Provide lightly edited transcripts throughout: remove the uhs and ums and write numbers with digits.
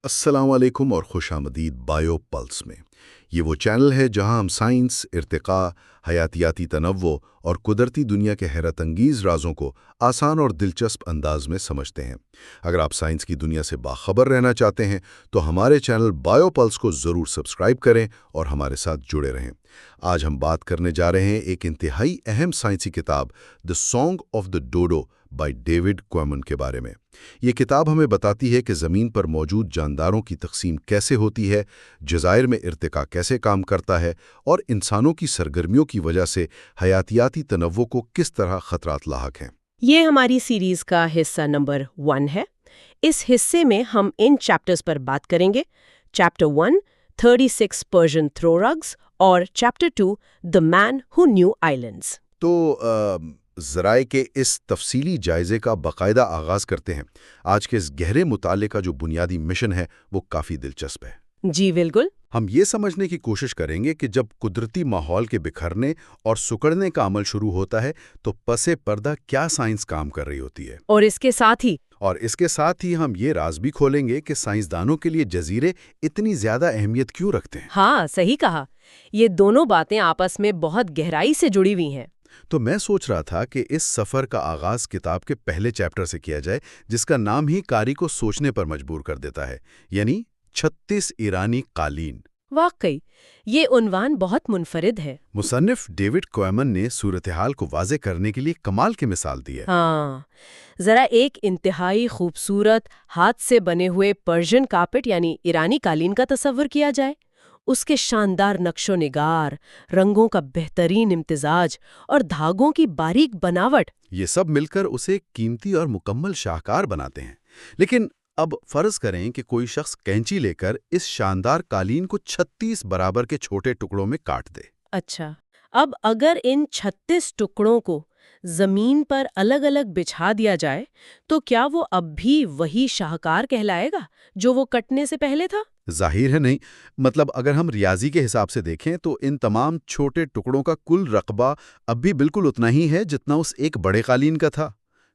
السلام علیکم اور خوش آمدید بایو پلس میں۔ یہ وہ چینل ہے جہاں ہم سائنس، ارتقاء، حیاتیاتی تنوع اور قدرتی دنیا کے حیرت انگیز رازوں کو آسان اور دلچسپ انداز میں سمجھتے ہیں۔ اگر آپ سائنس کی دنیا سے باخبر رہنا چاہتے ہیں تو ہمارے چینل بایو پلس کو ضرور سبسکرائب کریں اور ہمارے ساتھ جڑے رہیں۔ آج ہم بات کرنے جا رہے ہیں ایک انتہائی اہم سائنسی کتاب the song of the dodo by David Quammen کے بارے میں۔ یہ کتاب ہمیں بتاتی ہے کہ زمین پر موجود جانداروں کی تقسیم کیسے ہوتی ہے، جزائر میں ارتقاء کیسے کام کرتا ہے اور انسانوں کی سرگرمیوں کی وجہ سے حیاتیاتی تنوع کو کس طرح خطرات لاحق ہیں۔ یہ ہماری سیریز کا حصہ نمبر 1 ہے۔ اس حصے میں ہم ان چیپٹرز پر بات کریں گے۔ چیپٹر 1 36 پرشین تھرو رگز اور چیپٹر 2 دی مین ہو نیو آئیلینڈز۔ تو ذرائع کے اس تفصیلی جائزے کا باقاعدہ آغاز کرتے ہیں۔ آج کے اس گہرے مطالعے کا جو بنیادی مشن ہے وہ کافی دلچسپ ہے۔ جی بالکل۔ ہم یہ سمجھنے کی کوشش کریں گے کہ جب قدرتی ماحول کے بکھرنے اور سکڑنے کا عمل شروع ہوتا ہے تو پس پردہ کیا سائنس کام کر رہی ہوتی ہے، اور اس کے ساتھ ہی ہم یہ راز بھی کھولیں گے کہ سائنسدانوں کے لیے جزیرے اتنی زیادہ اہمیت کیوں رکھتے ہیں۔ ہاں صحیح کہا، یہ دونوں باتیں آپس میں بہت گہرائی سے جڑی ہوئی ہیں۔ تو میں سوچ رہا تھا کہ اس سفر کا آغاز کتاب کے پہلے چیپٹر سے کیا جائے، جس کا نام ہی قاری کو سوچنے پر مجبور کر دیتا ہے، یعنی 36 ایرانی قالین۔ واقعی یہ عنوان بہت منفرد ہے۔ مصنف ڈیوڈ کوئمن نے صورتحال کو واضح کرنے کے لیے کمال کی مثال دی ہے۔ ہاں، ذرا ایک انتہائی خوبصورت ہاتھ سے بنے ہوئے پرشین کارپٹ یعنی ایرانی قالین کا تصور کیا جائے۔ اس کے شاندار نقش و نگار، رنگوں کا بہترین امتزاج اور دھاگوں کی باریک بناوٹ، یہ سب مل کر اسے قیمتی اور مکمل شاہکار بناتے ہیں۔ لیکن اب فرض کریں کہ کوئی شخص کینچی لے کر اس شاندار قالین کو 36 برابر کے چھوٹے ٹکڑوں میں کاٹ دے۔ اچھا، اب اگر ان 36 ٹکڑوں کو زمین پر الگ الگ بچھا دیا جائے تو کیا وہ اب بھی وہی شاہکار کہلائے گا جو وہ کٹنے سے پہلے تھا؟ ظاہر ہے نہیں۔ مطلب اگر ہم ریاضی کے حساب سے دیکھیں تو ان تمام چھوٹے ٹکڑوں کا کل رقبہ اب بھی بالکل اتنا ہی ہے جتنا اس ایک بڑے قالین کا تھا،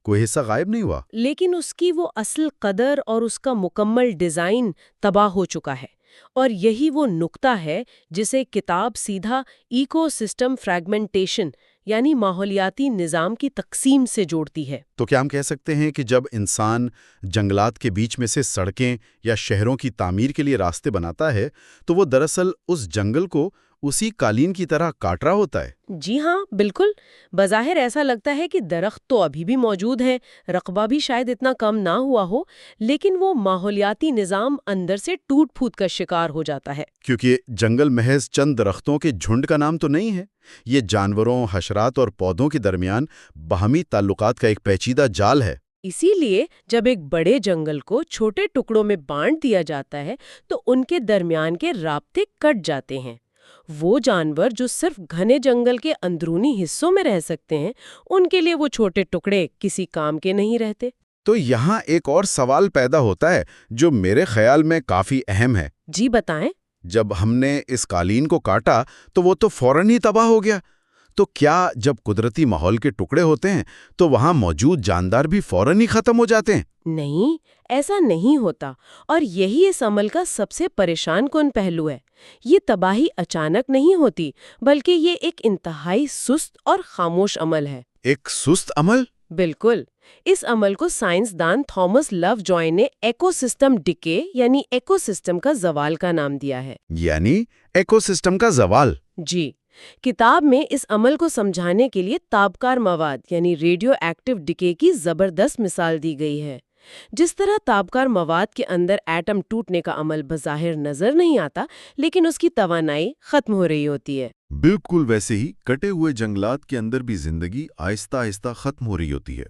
کوئی حصہ غائب نہیں ہوا۔ لیکن اس کی وہ اصل قدر اور اس کا مکمل ڈیزائن تباہ ہو چکا ہے، اور یہی وہ نقطہ ہے جسے کتاب سیدھا ایکو سسٹم فریگمنٹیشن یعنی ماحولیاتی نظام کی تقسیم سے جوڑتی ہے۔ تو کیا ہم کہہ سکتے ہیں کہ جب انسان جنگلات کے بیچ میں سے سڑکیں یا شہروں کی تعمیر کے لیے راستے بناتا ہے تو وہ دراصل اس جنگل کو اسی قالین کی طرح کاٹ رہا ہوتا ہے؟ جی ہاں بالکل۔ بظاہر ایسا لگتا ہے کہ درخت تو ابھی بھی موجود ہے، رقبہ بھی شاید اتنا کم نہ ہوا ہو، لیکن وہ ماحولیاتی نظام اندر سے ٹوٹ پھوٹ کا شکار ہو جاتا ہے۔ کیونکہ جنگل محض چند درختوں کے جھنڈ کا نام تو نہیں ہے، یہ جانوروں، حشرات اور پودوں کے درمیان باہمی تعلقات کا ایک پیچیدہ جال ہے۔ اسی لیے جب ایک بڑے جنگل کو چھوٹے ٹکڑوں میں بانٹ دیا جاتا ہے تو ان کے درمیان کے رابطے کٹ جاتے ہیں۔ وہ جانور جو صرف گھنے جنگل کے اندرونی حصوں میں رہ سکتے ہیں، ان کے لیے وہ چھوٹے ٹکڑے کسی کام کے نہیں رہتے۔ تو یہاں ایک اور سوال پیدا ہوتا ہے جو میرے خیال میں کافی اہم ہے۔ جی بتائیں۔ جب ہم نے اس قالین کو کاٹا تو وہ تو فوراً ہی تباہ ہو گیا، تو کیا جب قدرتی ماحول کے ٹکڑے ہوتے ہیں تو وہاں موجود جاندار بھی فوراً ہی ختم ہو جاتے ہیں؟ نہیں، ایسا نہیں ہوتا، اور یہی اس عمل کا سب سے پریشان کن پہلو ہے۔ یہ تباہی اچانک نہیں ہوتی، بلکہ یہ ایک انتہائی سست اور خاموش عمل ہے۔ ایک سست عمل؟ بالکل۔ اس عمل کو سائنسدان تھامس لو جوائے نے ایکو سسٹم ڈکے یعنی ایکو سسٹم کا زوال کا نام دیا ہے۔ یعنی ایکو سسٹم کا زوال؟ جی، کتاب میں اس عمل کو سمجھانے کے لیے تابکار مواد یعنی ریڈیو ایکٹیو ڈکے کی زبردست مثال دی گئی ہے۔ جس طرح تابکار مواد کے اندر ایٹم ٹوٹنے کا عمل بظاہر نظر نہیں آتا، لیکن اس کی توانائی ختم ہو رہی ہوتی ہے، بالکل ویسے ہی کٹے ہوئے جنگلات کے اندر بھی زندگی آہستہ آہستہ ختم ہو رہی ہوتی ہے۔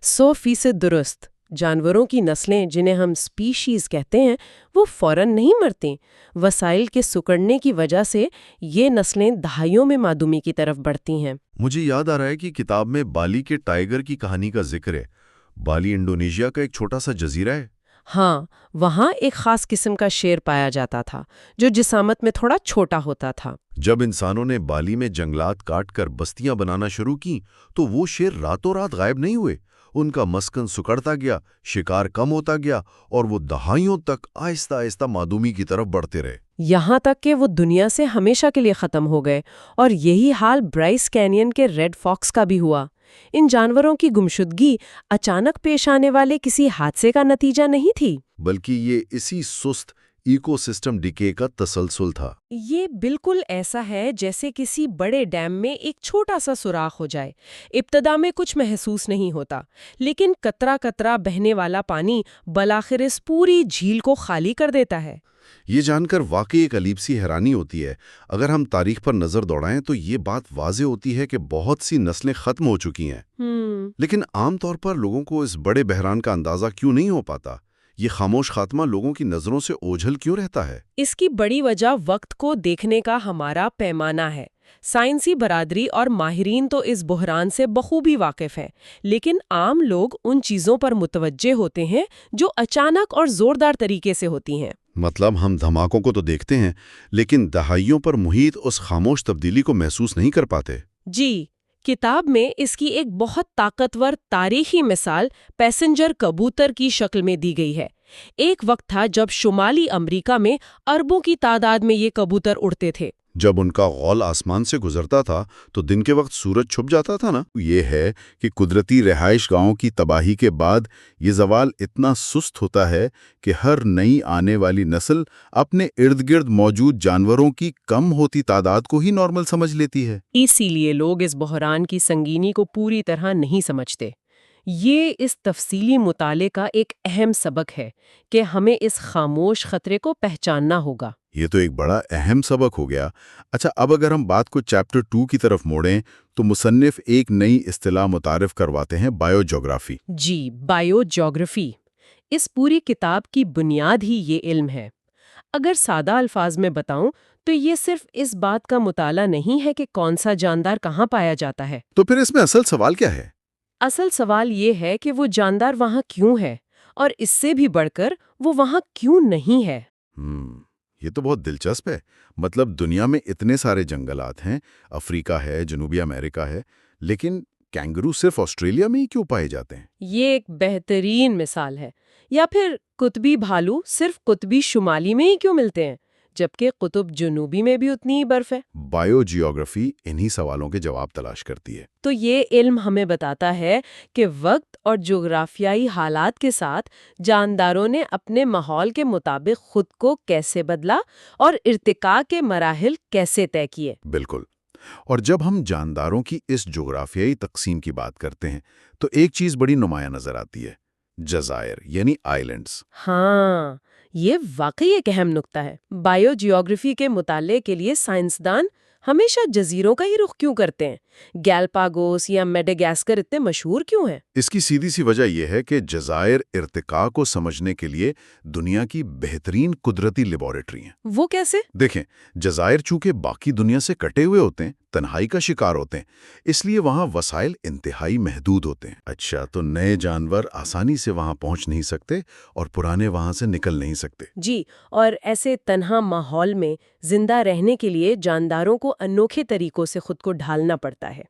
100% درست۔ جانوروں کی نسلیں جنہیں ہم سپیشیز کہتے ہیں وہ فوراً نہیں مرتیں۔ وسائل کے سکڑنے کی وجہ سے یہ نسلیں دہائیوں میں معدومی کی طرف بڑھتی ہیں۔ مجھے یاد آ رہا ہے کہ کتاب میں بالی کے ٹائیگر کی کہانی کا ذکر ہے۔ بالی انڈونیشیا کا ایک چھوٹا سا جزیرہ ہے۔ ہاں، وہاں ایک خاص قسم کا شیر پایا جاتا تھا جو جسامت میں تھوڑا چھوٹا ہوتا تھا۔ جب انسانوں نے بالی میں جنگلات کاٹ کر بستیاں بنانا شروع کی تو وہ شیر راتوں رات غائب نہیں ہوئے، ان کا مسکن سکڑتا گیا، شکار کم ہوتا گیا اور وہ دہائیوں تک آہستہ آہستہ معدومی کی طرف بڑھتے رہے۔ یہاں تک کہ وہ دنیا سے ہمیشہ کے لیے ختم ہو گئے، اور یہی حال برائس کینین کے ریڈ فاکس کا بھی ہوا۔ ان جانوروں کی گمشدگی اچانک پیش آنے والے کسی حادثے کا نتیجہ نہیں تھی، بلکہ یہ اسی سست ایکو سسٹم ڈیکے کا تسلسل تھا۔ یہ بالکل ایسا ہے جیسے کسی بڑے ڈیم میں ایک چھوٹا سا سوراخ ہو جائے۔ ابتدا میں کچھ محسوس نہیں ہوتا، لیکن قطرہ قطرہ بہنے والا پانی بالآخر اس پوری جھیل کو خالی کر دیتا ہے۔ یہ جان کر واقعی ایک عجیب سی حیرانی ہوتی ہے۔ اگر ہم تاریخ پر نظر دوڑائیں تو یہ بات واضح ہوتی ہے کہ بہت سی نسلیں ختم ہو چکی ہیں، لیکن عام طور پر لوگوں کو اس بڑے بحران کا اندازہ کیوں نہیں ہو پاتا؟ یہ خاموش خاتمہ لوگوں کی نظروں سے اوجھل کیوں رہتا ہے؟ اس کی بڑی وجہ وقت کو دیکھنے کا ہمارا پیمانہ ہے۔ سائنسی برادری اور ماہرین تو اس بحران سے بخوبی واقف ہیں، لیکن عام لوگ ان چیزوں پر متوجہ ہوتے ہیں جو اچانک اور زوردار طریقے سے ہوتی ہیں۔ مطلب ہم دھماکوں کو تو دیکھتے ہیں، لیکن دہائیوں پر محیط اس خاموش تبدیلی کو محسوس نہیں کر پاتے۔ جی، کتاب میں اس کی ایک بہت طاقتور تاریخی مثال پیسنجر کبوتر کی شکل میں دی گئی ہے۔ ایک وقت تھا جب شمالی امریکہ میں اربوں کی تعداد میں یہ کبوتر اڑتے تھے۔ جب ان کا غول آسمان سے گزرتا تھا تو دن کے وقت سورج چھپ جاتا تھا نا۔ یہ ہے کہ قدرتی رہائش گاہوں کی تباہی کے بعد یہ زوال اتنا سست ہوتا ہے کہ ہر نئی آنے والی نسل اپنے ارد گرد موجود جانوروں کی کم ہوتی تعداد کو ہی نارمل سمجھ لیتی ہے۔ اسی لیے لوگ اس بحران کی سنگینی کو پوری طرح نہیں سمجھتے۔ یہ اس تفصیلی مطالعے کا ایک اہم سبق ہے کہ ہمیں اس خاموش خطرے کو پہچاننا ہوگا۔ یہ تو ایک بڑا اہم سبق ہو گیا۔ اچھا، اب اگر ہم بات کو چیپٹر 2 کی طرف موڑیں تو مصنف ایک نئی اصطلاح متعارف کرواتے ہیں، بائیو جیوگرافی۔ جی، بائیو جیوگرافی۔ اس پوری کتاب کی بنیاد ہی یہ علم ہے۔ اگر سادہ الفاظ میں بتاؤں تو یہ صرف اس بات کا مطالعہ نہیں ہے کہ کون سا جاندار کہاں پایا جاتا ہے۔ تو پھر اس میں اصل سوال کیا ہے؟ اصل سوال یہ ہے کہ وہ جاندار وہاں کیوں ہے، اور اس سے بھی بڑھ کر وہ وہاں کیوں نہیں ہے۔ یہ تو بہت دلچسپ ہے۔ مطلب دنیا میں اتنے سارے جنگلات ہیں، افریقہ ہے، جنوبی امریکہ ہے، لیکن کینگرو صرف آسٹریلیا میں ہی کیوں پائے جاتے ہیں؟ یہ ایک بہترین مثال ہے۔ یا پھر قطبی بھالو صرف قطبی شمالی میں ہی کیوں ملتے ہیں، جبکہ قطب جنوبی میں بھی اتنی ہی برف ہے؟ بائیو جیوگرافی انہی سوالوں کے جواب تلاش کرتی ہے۔ تو یہ علم ہمیں بتاتا ہے کہ وقت اور جغرافیائی حالات کے ساتھ جانداروں نے اپنے ماحول کے مطابق خود کو کیسے بدلا اور ارتقاء کے مراحل کیسے طے کیے۔ بالکل۔ اور جب ہم جانداروں کی اس جغرافیائی تقسیم کی بات کرتے ہیں تو ایک چیز بڑی نمایاں نظر آتی ہے، جزائر یعنی آئی لینڈز۔ ہاں، یہ واقعی ایک اہم نقطہ ہے۔ بائیو جیوگرافی کے مطالعے کے لیے سائنسدان ہمیشہ جزیروں کا ہی رخ کیوں کرتے ہیں؟ گیلپاگوس یا میڈاگاسکر اتنے مشہور کیوں ہیں؟ اس کی سیدھی سی وجہ یہ ہے کہ جزائر ارتقاء کو سمجھنے کے لیے دنیا کی بہترین قدرتی لیبارٹری ہیں۔ وہ کیسے؟ دیکھیں، جزائر چونکہ باقی دنیا سے کٹے ہوئے ہوتے ہیں، تنہائی کا شکار ہوتے ہیں، اس لیے وہاں وسائل انتہائی محدود ہوتے ہیں۔ اچھا، تو نئے جانور آسانی سے وہاں پہنچ نہیں سکتے اور پرانے وہاں سے نکل نہیں سکتے۔ جی، اور ایسے تنہا ماحول میں زندہ رہنے کے لیے جانداروں کو انوکھے طریقوں سے خود کو ڈھالنا پڑتا ہے۔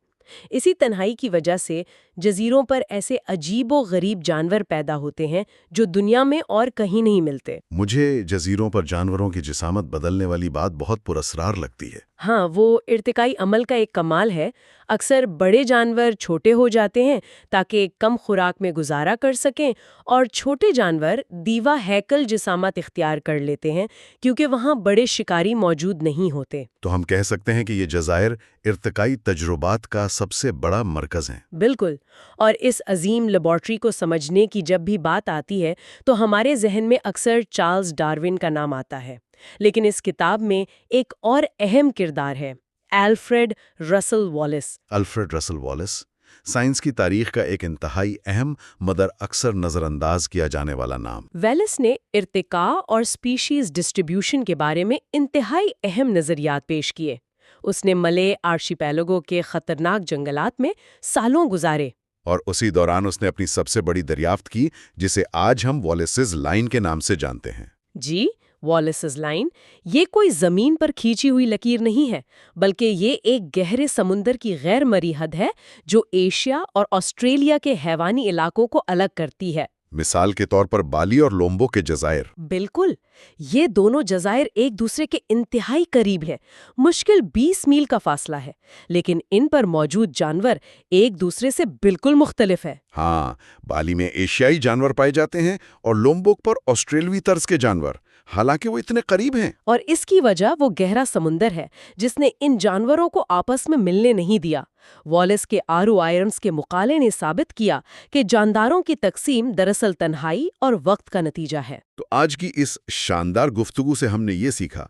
اسی تنہائی کی وجہ سے جزیروں پر ایسے عجیب و غریب جانور پیدا ہوتے ہیں جو دنیا میں اور کہیں نہیں ملتے۔ مجھے جزیروں پر جانوروں کی جسامت بدلنے والی بات بہت پراسرار لگتی ہے۔ ہاں، وہ ارتقائی عمل کا ایک کمال ہے۔ اکثر بڑے جانور چھوٹے ہو جاتے ہیں تاکہ کم خوراک میں گزارا کر سکیں، اور چھوٹے جانور دیوا ہیکل جسامت اختیار کر لیتے ہیں کیونکہ وہاں بڑے شکاری موجود نہیں ہوتے۔ تو ہم کہہ سکتے ہیں کہ یہ جزائر ارتقائی تجربات کا سب سے بڑا مرکز ہیں۔ بالکل، اور اس عظیم لیبارٹری کو سمجھنے کی جب بھی بات آتی ہے تو ہمارے ذہن میں اکثر چارلز ڈارون کا نام آتا ہے، لیکن اس کتاب میں ایک اور اہم کردار ہے، الفریڈ رسل والیس۔ الفریڈ رسل والیس سائنس کی تاریخ کا ایک انتہائی اہم مگر اکثر نظر انداز کیا جانے والا نام۔ والیس نے ارتقاء اور سپیشیز ڈسٹریبیوشن کے بارے میں انتہائی اہم نظریات پیش کیے۔ اس نے ملے آرشیپیلاگو کے خطرناک جنگلات میں سالوں گزارے، اور اسی دوران اس نے اپنی سب سے بڑی دریافت کی جسے آج ہم والیسز لائن کے نام سے جانتے ہیں۔ جی، والیس's لائن، یہ کوئی زمین پر کھینچی ہوئی لکیر نہیں ہے، بلکہ یہ ایک گہرے سمندر کی غیر مرئی حد ہے جو ایشیا اور آسٹریلیا کے حیوانی علاقوں کو الگ کرتی ہے۔ مثال کے طور پر بالی اور لومبو کے جزائر۔ بالکل، یہ دونوں جزائر ایک دوسرے کے انتہائی قریب ہیں، مشکل 20 میل کا فاصلہ ہے، لیکن ان پر موجود جانور ایک دوسرے سے بالکل مختلف ہے۔ ہاں، بالی میں ایشیائی جانور پائے جاتے ہیں اور لومبوک پر آسٹریلوی طرز کے جانور، حالانکہ وہ اتنے قریب ہیں۔ اور اس کی وجہ وہ گہرا سمندر ہے جس نے ان جانوروں کو آپس میں ملنے نہیں دیا۔ والیس کے آرو آئرنز کے مقالے نے ثابت کیا کہ جانداروں کی تقسیم دراصل تنہائی اور وقت کا نتیجہ ہے۔ تو آج کی اس شاندار گفتگو سے ہم نے یہ سیکھا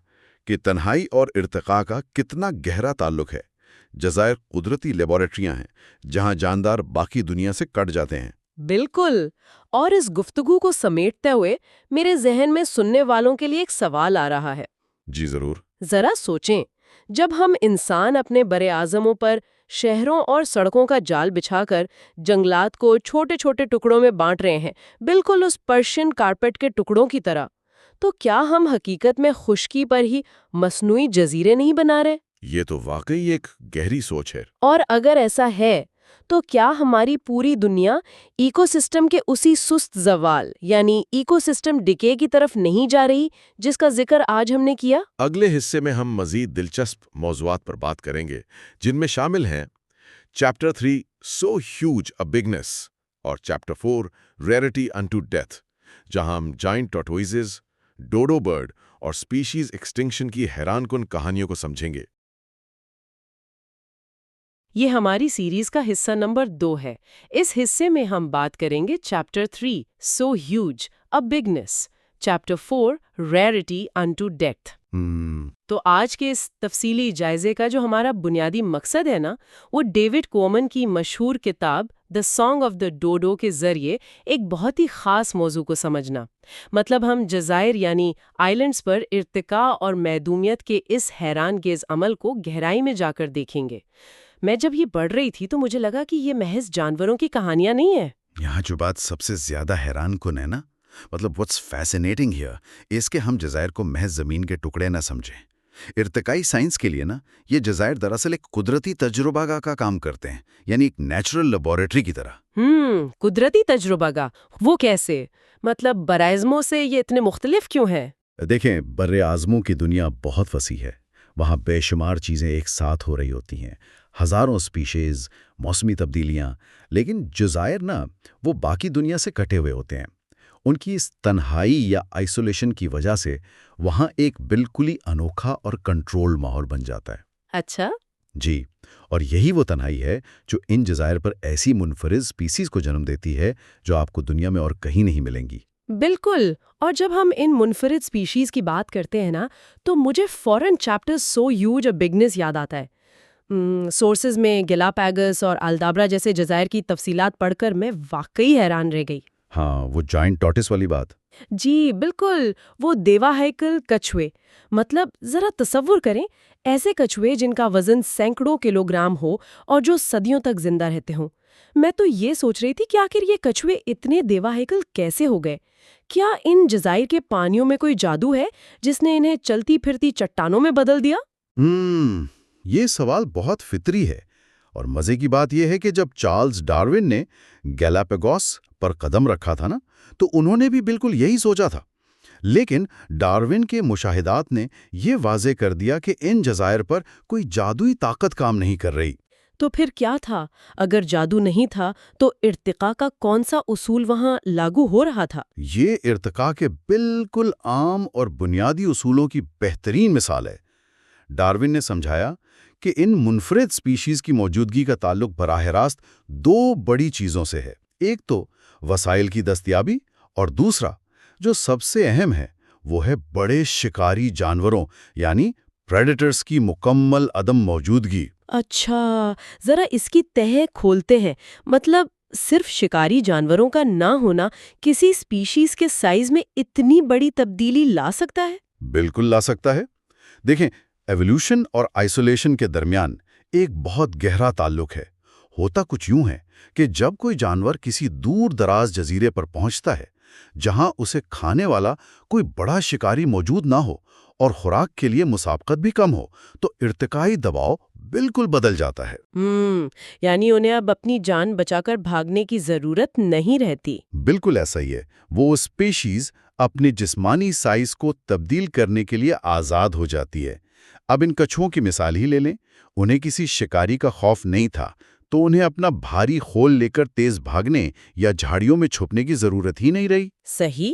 کہ تنہائی اور ارتقاء کا کتنا گہرا تعلق ہے۔ جزائر قدرتی لیبارٹریاں ہیں جہاں جاندار باقی دنیا سے کٹ جاتے ہیں۔ بالکل، اور اس گفتگو کو سمیٹتے ہوئے میرے ذہن میں سننے والوں کے لیے ایک سوال آ رہا ہے۔ جی ضرور۔ ذرا سوچیں، جب ہم انسان اپنے بر اعظموں پر شہروں اور سڑکوں کا جال بچھا کر جنگلات کو چھوٹے چھوٹے ٹکڑوں میں بانٹ رہے ہیں، بالکل اس پرشین کارپیٹ کے ٹکڑوں کی طرح، تو کیا ہم حقیقت میں خشکی پر ہی مصنوعی جزیرے نہیں بنا رہے؟ یہ تو واقعی ایک گہری سوچ ہے۔ اور اگر ایسا ہے تو کیا ہماری پوری دنیا ایکو سسٹم کے اسی سست زوال یعنی ایکو سسٹم ڈکے کی طرف نہیں جا رہی جس کا ذکر آج ہم نے کیا؟ اگلے حصے میں ہم مزید دلچسپ موضوعات پر بات کریں گے، جن میں شامل ہیں چیپٹر 3 سو ہیوج اے بگنس اور چیپٹر 4 ریئرٹی انٹو ڈیتھ، جہاں ہم جائنٹ ٹارٹوئزز، ڈوڈو برڈ اور سپیشیز ایکسٹنکشن کی حیران کن کہانیوں کو سمجھیں گے۔ یہ ہماری سیریز کا حصہ نمبر 2 ہے۔ اس حصے میں ہم بات کریں گے چیپٹر 3 سو ہیوج اے begins, chapter 4 rarity into death. تو آج کے اس تفصیلی جائزے کا جو ہمارا بنیادی مقصد ہے نا، وہ ڈیوڈ کومن کی مشہور کتاب دی سانگ آف دی ڈوڈو کے ذریعے ایک بہت ہی خاص موضوع کو سمجھنا۔ مطلب ہم جزائر یعنی آئلینڈز پر ارتقاء اور محدومیت کے اس حیران گیز عمل کو گہرائی میں جا کر دیکھیں گے۔ میں جب یہ پڑھ رہی تھی تو مجھے لگا کہ یہ محض جانوروں کی کہانیاں نہیں ہیں۔ یہاں جو بات سب سے زیادہ حیران کن ہے نا، مطلب what's fascinating here اس کے ہم جزائر کو محض زمین کے ٹکڑے نہ سمجھیں۔ ارتقائی سائنس کے لیے نا یہ جزائر دراصل ایک قدرتی تجربہ گاہ کا کام کرتے ہیں، یعنی ایک نیچرل لیبارٹری کی طرح۔ قدرتی تجربہ گاہ، وہ کیسے؟ مطلب برائزموں سے یہ اتنے مختلف کیوں ہیں؟ دیکھیں، بر اعظموں کی دنیا بہت وسیع ہے، وہاں بے شمار چیزیں ایک ساتھ ہو رہی ہوتی ہیں، ہزاروں سپیشیز، موسمی تبدیلیاں، لیکن جزائر نا وہ باقی دنیا سے کٹے ہوئے ہوتے ہیں۔ ان کی اس تنہائی یا آئسولیشن کی وجہ سے وہاں ایک بالکل ہی انوکھا اور کنٹرول ماحول بن جاتا ہے۔ اچھا، جی، اور یہی وہ تنہائی ہے جو ان جزائر پر ایسی منفرد سپیسیز کو جنم دیتی ہے جو آپ کو دنیا میں اور کہیں نہیں ملیں گی۔ بالکل، اور جب ہم ان منفرد سپیشیز کی بات کرتے ہیں نا تو مجھے فوراً چیپٹر سو ہیوج اے بگنس یاد آتا ہے۔ سورسز میں گیلاپاگوس اور الدابرا جیسے جزائر کی تفصیلات پڑھ کر میں واقعی حیران رہ گئی۔ ہاں، وہ جائنٹ ٹارٹس والی بات۔ جی بالکل، وہ دیوا ہیکل کچھوے، مطلب ذرا تصور کریں ایسے کچھوے جن کا وزن سینکڑوں کلوگرام ہو اور جو صدیوں تک زندہ رہتے ہوں۔ میں تو یہ سوچ رہی تھی کہ آخر یہ کچھوے اتنے دیوا ہیکل کیسے ہو گئے؟ کیا ان جزائر کے پانیوں میں کوئی جادو ہے جس نے انہیں چلتی پھرتی چٹانوں میں بدل دیا؟ یہ سوال بہت فطری ہے، اور مزے کی بات یہ ہے کہ جب چارلز ڈارون نے گیلاپاگوس پر قدم رکھا تھا نا تو انہوں نے بھی بالکل یہی سوچا تھا، لیکن ڈارون کے مشاہدات نے یہ واضح کر دیا کہ ان جزائر پر کوئی جادوئی طاقت کام نہیں کر رہی۔ تو پھر کیا تھا؟ اگر جادو نہیں تھا تو ارتقاء کا کون سا اصول وہاں لاگو ہو رہا تھا؟ یہ ارتقاء کے بالکل عام اور بنیادی اصولوں کی بہترین مثال ہے۔ ڈارون نے سمجھایا کہ ان منفرد سپیشیز کی موجودگی کا تعلق براہ راست دو بڑی چیزوں سے ہے، ایک تو وسائل کی دستیابی اور دوسرا جو سب سے اہم ہے وہ ہے بڑے شکاری جانوروں یعنی پریڈیٹرز کی مکمل عدم موجودگی۔ اچھا، ذرا اس کی تہہ کھولتے ہیں۔ مطلب صرف شکاری جانوروں کا نہ ہونا کسی سپیشیز کے سائز میں اتنی بڑی تبدیلی لا سکتا ہے؟ بالکل لا سکتا ہے۔ دیکھیں، ایولیوشن اور آئسولیشن کے درمیان ایک بہت گہرا تعلق ہے۔ ہوتا کچھ یوں ہے کہ جب کوئی جانور کسی دور دراز جزیرے پر پہنچتا ہے جہاں اسے کھانے والا کوئی بڑا شکاری موجود نہ ہو اور خوراک کے لیے مسابقت بھی کم ہو تو ارتقائی دباؤ بالکل بدل جاتا ہے۔ یعنی انہیں اب اپنی جان بچا کر بھاگنے کی ضرورت نہیں رہتی۔ بالکل ایسا ہی ہے، وہ اسپیشیز اپنی جسمانی سائز کو تبدیل کرنے کے لیے آزاد ہو جاتی ہے۔ اب ان کچھووں کی مثال ہی لے لیں، انہیں کسی شکاری کا خوف نہیں تھا تو انہیں اپنا بھاری خول لے کر تیز بھاگنے یا جھاڑیوں میں چھپنے کی ضرورت ہی نہیں رہی۔ صحیح،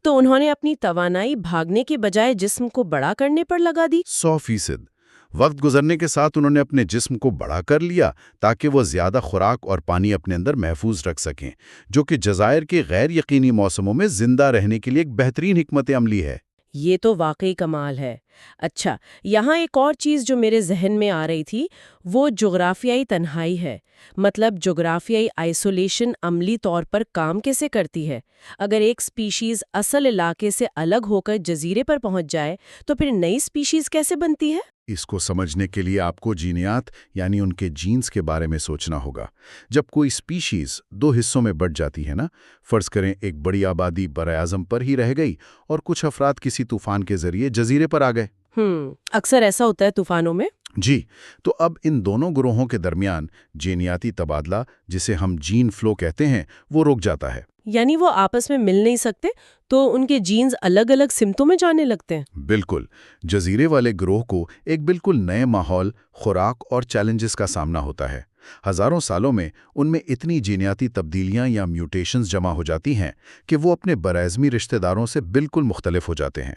تو انہوں نے اپنی توانائی بھاگنے کے بجائے جسم کو بڑا کرنے پر لگا دی۔ 100%۔ وقت گزرنے کے ساتھ انہوں نے اپنے جسم کو بڑا کر لیا تاکہ وہ زیادہ خوراک اور پانی اپنے اندر محفوظ رکھ سکیں، جو کہ جزائر کے غیر یقینی موسموں میں زندہ رہنے کے لیے ایک بہترین حکمت عملی ہے۔ یہ تو واقعی کمال ہے۔ اچھا، یہاں ایک اور چیز جو میرے ذہن میں آ رہی تھی وہ جغرافیائی تنہائی ہے۔ مطلب جغرافیائی آئسولیشن عملی طور پر کام کیسے کرتی ہے؟ اگر ایک سپیشیز اصل علاقے سے الگ ہو کر جزیرے پر پہنچ جائے تو پھر نئی سپیشیز کیسے بنتی ہے؟ اس کو سمجھنے کے لیے آپ کو جینیات یعنی ان کے جینز کے بارے میں سوچنا ہوگا۔ جب کوئی سپیشیز 2 حصوں میں بٹ جاتی ہے نا، فرض کریں ایک بڑی آبادی براعظم پر ہی رہ گئی اور کچھ افراد کسی طوفان کے ذریعے جزیرے پر آ گئے۔ اکثر ایسا ہوتا ہے طوفانوں میں۔ جی، تو اب ان دونوں گروہوں کے درمیان جینیاتی تبادلہ، جسے ہم جین فلو کہتے ہیں، وہ رک جاتا ہے۔ یعنی وہ آپس میں مل نہیں سکتے تو ان کے جینز الگ الگ سمتوں میں جانے لگتے ہیں۔ بالکل، جزیرے والے گروہ کو ایک بالکل نئے ماحول، خوراک اور چیلنجز کا سامنا ہوتا ہے۔ ہزاروں سالوں میں ان میں اتنی جینیاتی تبدیلیاں یا میوٹیشنز جمع ہو جاتی ہیں کہ وہ اپنے براعظمی رشتہ داروں سے بالکل مختلف ہو جاتے ہیں،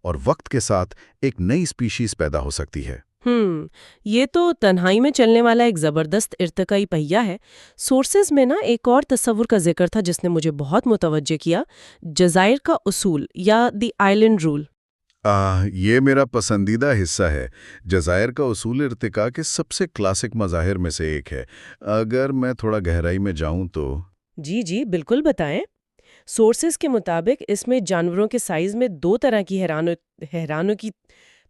اور وقت کے ساتھ ایک نئی سپیشیز پیدا ہو سکتی ہے۔ یہ تو تنہائی میں چلنے والا ایک زبردست ارتقائی پہیہ ہے۔ سورسز میں نا ایک اور تصور کا ذکر تھا جس نے مجھے بہت متوجہ کیا، جزائر کا اصول یا دی آئلینڈ رول۔ یہ میرا پسندیدہ حصہ ہے۔ جزائر کا اصول ارتقاء کے سب سے کلاسک مظاہر میں سے ایک ہے۔ اگر میں تھوڑا گہرائی میں جاؤں تو جی بالکل بتائیں۔ سورسز کے مطابق اس میں جانوروں کے سائز میں 2 طرح کی حیرانوں کی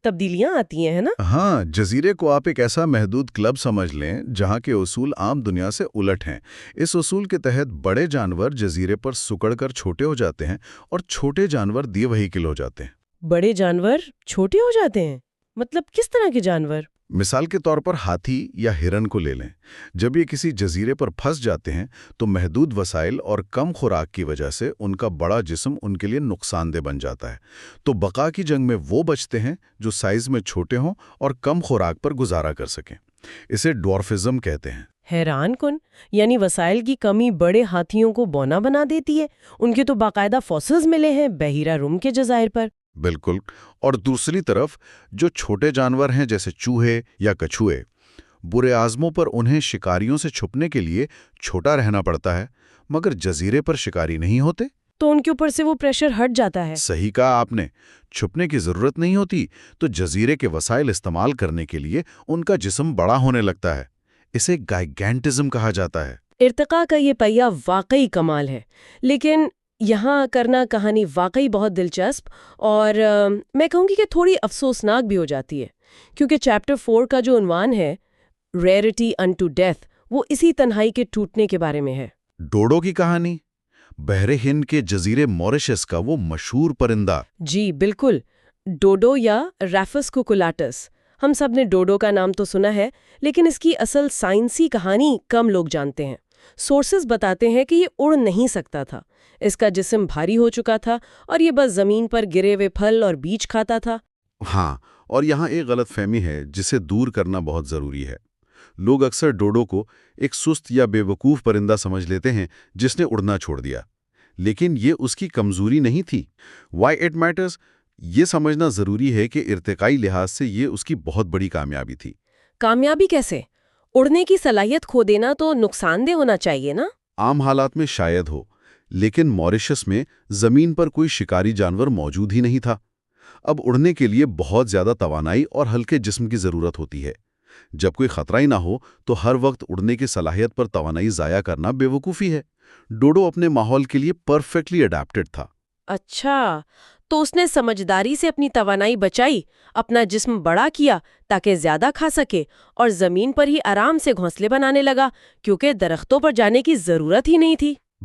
تبدیلیاں آتی ہیں، ہے نا؟ ہاں، جزیرے کو آپ ایک ایسا محدود کلب سمجھ لیں جہاں کے اصول عام دنیا سے الٹ ہیں۔ اس اصول کے تحت بڑے جانور جزیرے پر سکڑ کر چھوٹے ہو جاتے ہیں اور چھوٹے جانور دی وہیکل ہو جاتے ہیں۔ بڑے جانور چھوٹے ہو جاتے ہیں؟ مطلب کس طرح کے جانور؟ مثال کے طور پر ہاتھی یا ہرن کو لے لیں۔ جب یہ کسی جزیرے پر پھنس جاتے ہیں تو محدود وسائل اور کم خوراک کی وجہ سے ان کا بڑا جسم ان کے لیے نقصان دہ بن جاتا ہے، تو بقا کی جنگ میں وہ بچتے ہیں جو سائز میں چھوٹے ہوں اور کم خوراک پر گزارا کر سکیں۔ اسے ڈوارفزم کہتے ہیں۔ حیران کن، یعنی وسائل کی کمی بڑے ہاتھیوں کو بونا بنا دیتی ہے۔ ان کے تو باقاعدہ فوسلز ملے ہیں بحیرہ روم کے جزائر پر۔ بالکل، اور دوسری طرف جو چھوٹے جانور ہیں جیسے چوہے یا کچھوے، برے آزموں پر انہیں شکاریوں سے چھپنے کے لیے چھوٹا رہنا پڑتا ہے، مگر جزیرے پر شکاری نہیں ہوتے تو ان کے اوپر سے وہ پریشر ہٹ جاتا ہے۔ صحیح کہا آپ نے، چھپنے کی ضرورت نہیں ہوتی تو جزیرے کے وسائل استعمال کرنے کے لیے ان کا جسم بڑا ہونے لگتا ہے۔ اسے گائگینٹزم کہا جاتا ہے۔ ارتقاء کا یہ پہیہ واقعی کمال ہے، لیکن یہاں کرنا کہانی واقعی بہت دلچسپ اور میں کہوں گی کہ تھوڑی افسوسناک بھی ہو جاتی ہے، کیونکہ چیپٹر 4 کا جو عنوان ہے ریئرٹی انٹو ڈیتھ، وہ اسی تنہائی کے ٹوٹنے کے بارے میں ہے۔ ڈوڈو کی کہانی، بحر ہند کے جزیرے موریشس کا وہ مشہور پرندہ۔ جی بالکل، ڈوڈو یا ریفس کوکولاٹس۔ ہم سب نے ڈوڈو کا نام تو سنا ہے، لیکن اس کی اصل سائنسی کہانی کم لوگ جانتے ہیں۔ سورسز بتاتے ہیں کہ یہ اڑ نہیں سکتا تھا، اس کا جسم بھاری ہو چکا تھا اور یہ بس زمین پر گرے ہوئے پھل اور بیج کھاتا تھا۔ ہاں، اور یہاں ایک غلط فہمی ہے جسے دور کرنا بہت ضروری ہے۔ لوگ اکثر ڈوڈو کو ایک سست یا بے وقوف پرندہ سمجھ لیتے ہیں جس نے اڑنا چھوڑ دیا، لیکن یہ اس کی کمزوری نہیں تھی۔ وائی اٹ میٹرز، یہ سمجھنا ضروری ہے کہ ارتقائی لحاظ سے یہ اس کی بہت بڑی کامیابی تھی۔ کامیابی کیسے؟ اڑنے کی صلاحیت کھو دینا تو نقصان دہ ہونا چاہیے نا؟ عام حالات میں شاید ہو، لیکن موریشس میں زمین پر کوئی شکاری جانور موجود ہی نہیں تھا۔ اب اڑنے کے لیے بہت زیادہ توانائی اور ہلکے جسم کی ضرورت ہوتی ہے۔ جب کوئی خطرہ ہی نہ ہو تو ہر وقت اڑنے کی صلاحیت پر توانائی ضائع کرنا بے وقوفی ہے۔ ڈوڈو اپنے ماحول کے لیے پرفیکٹلی اڈیپٹڈ تھا۔ اچھا، تو اس نے سمجھداری سے اپنی توانائی بچائی، اپنا جسم بڑا کیا تاکہ زیادہ کھا سکے، اور زمین پر ہی آرام سے گھونسلے بنانے لگا کیونکہ درختوں پر جانے کی ضرورت ہی نہیں تھی۔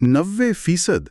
90%?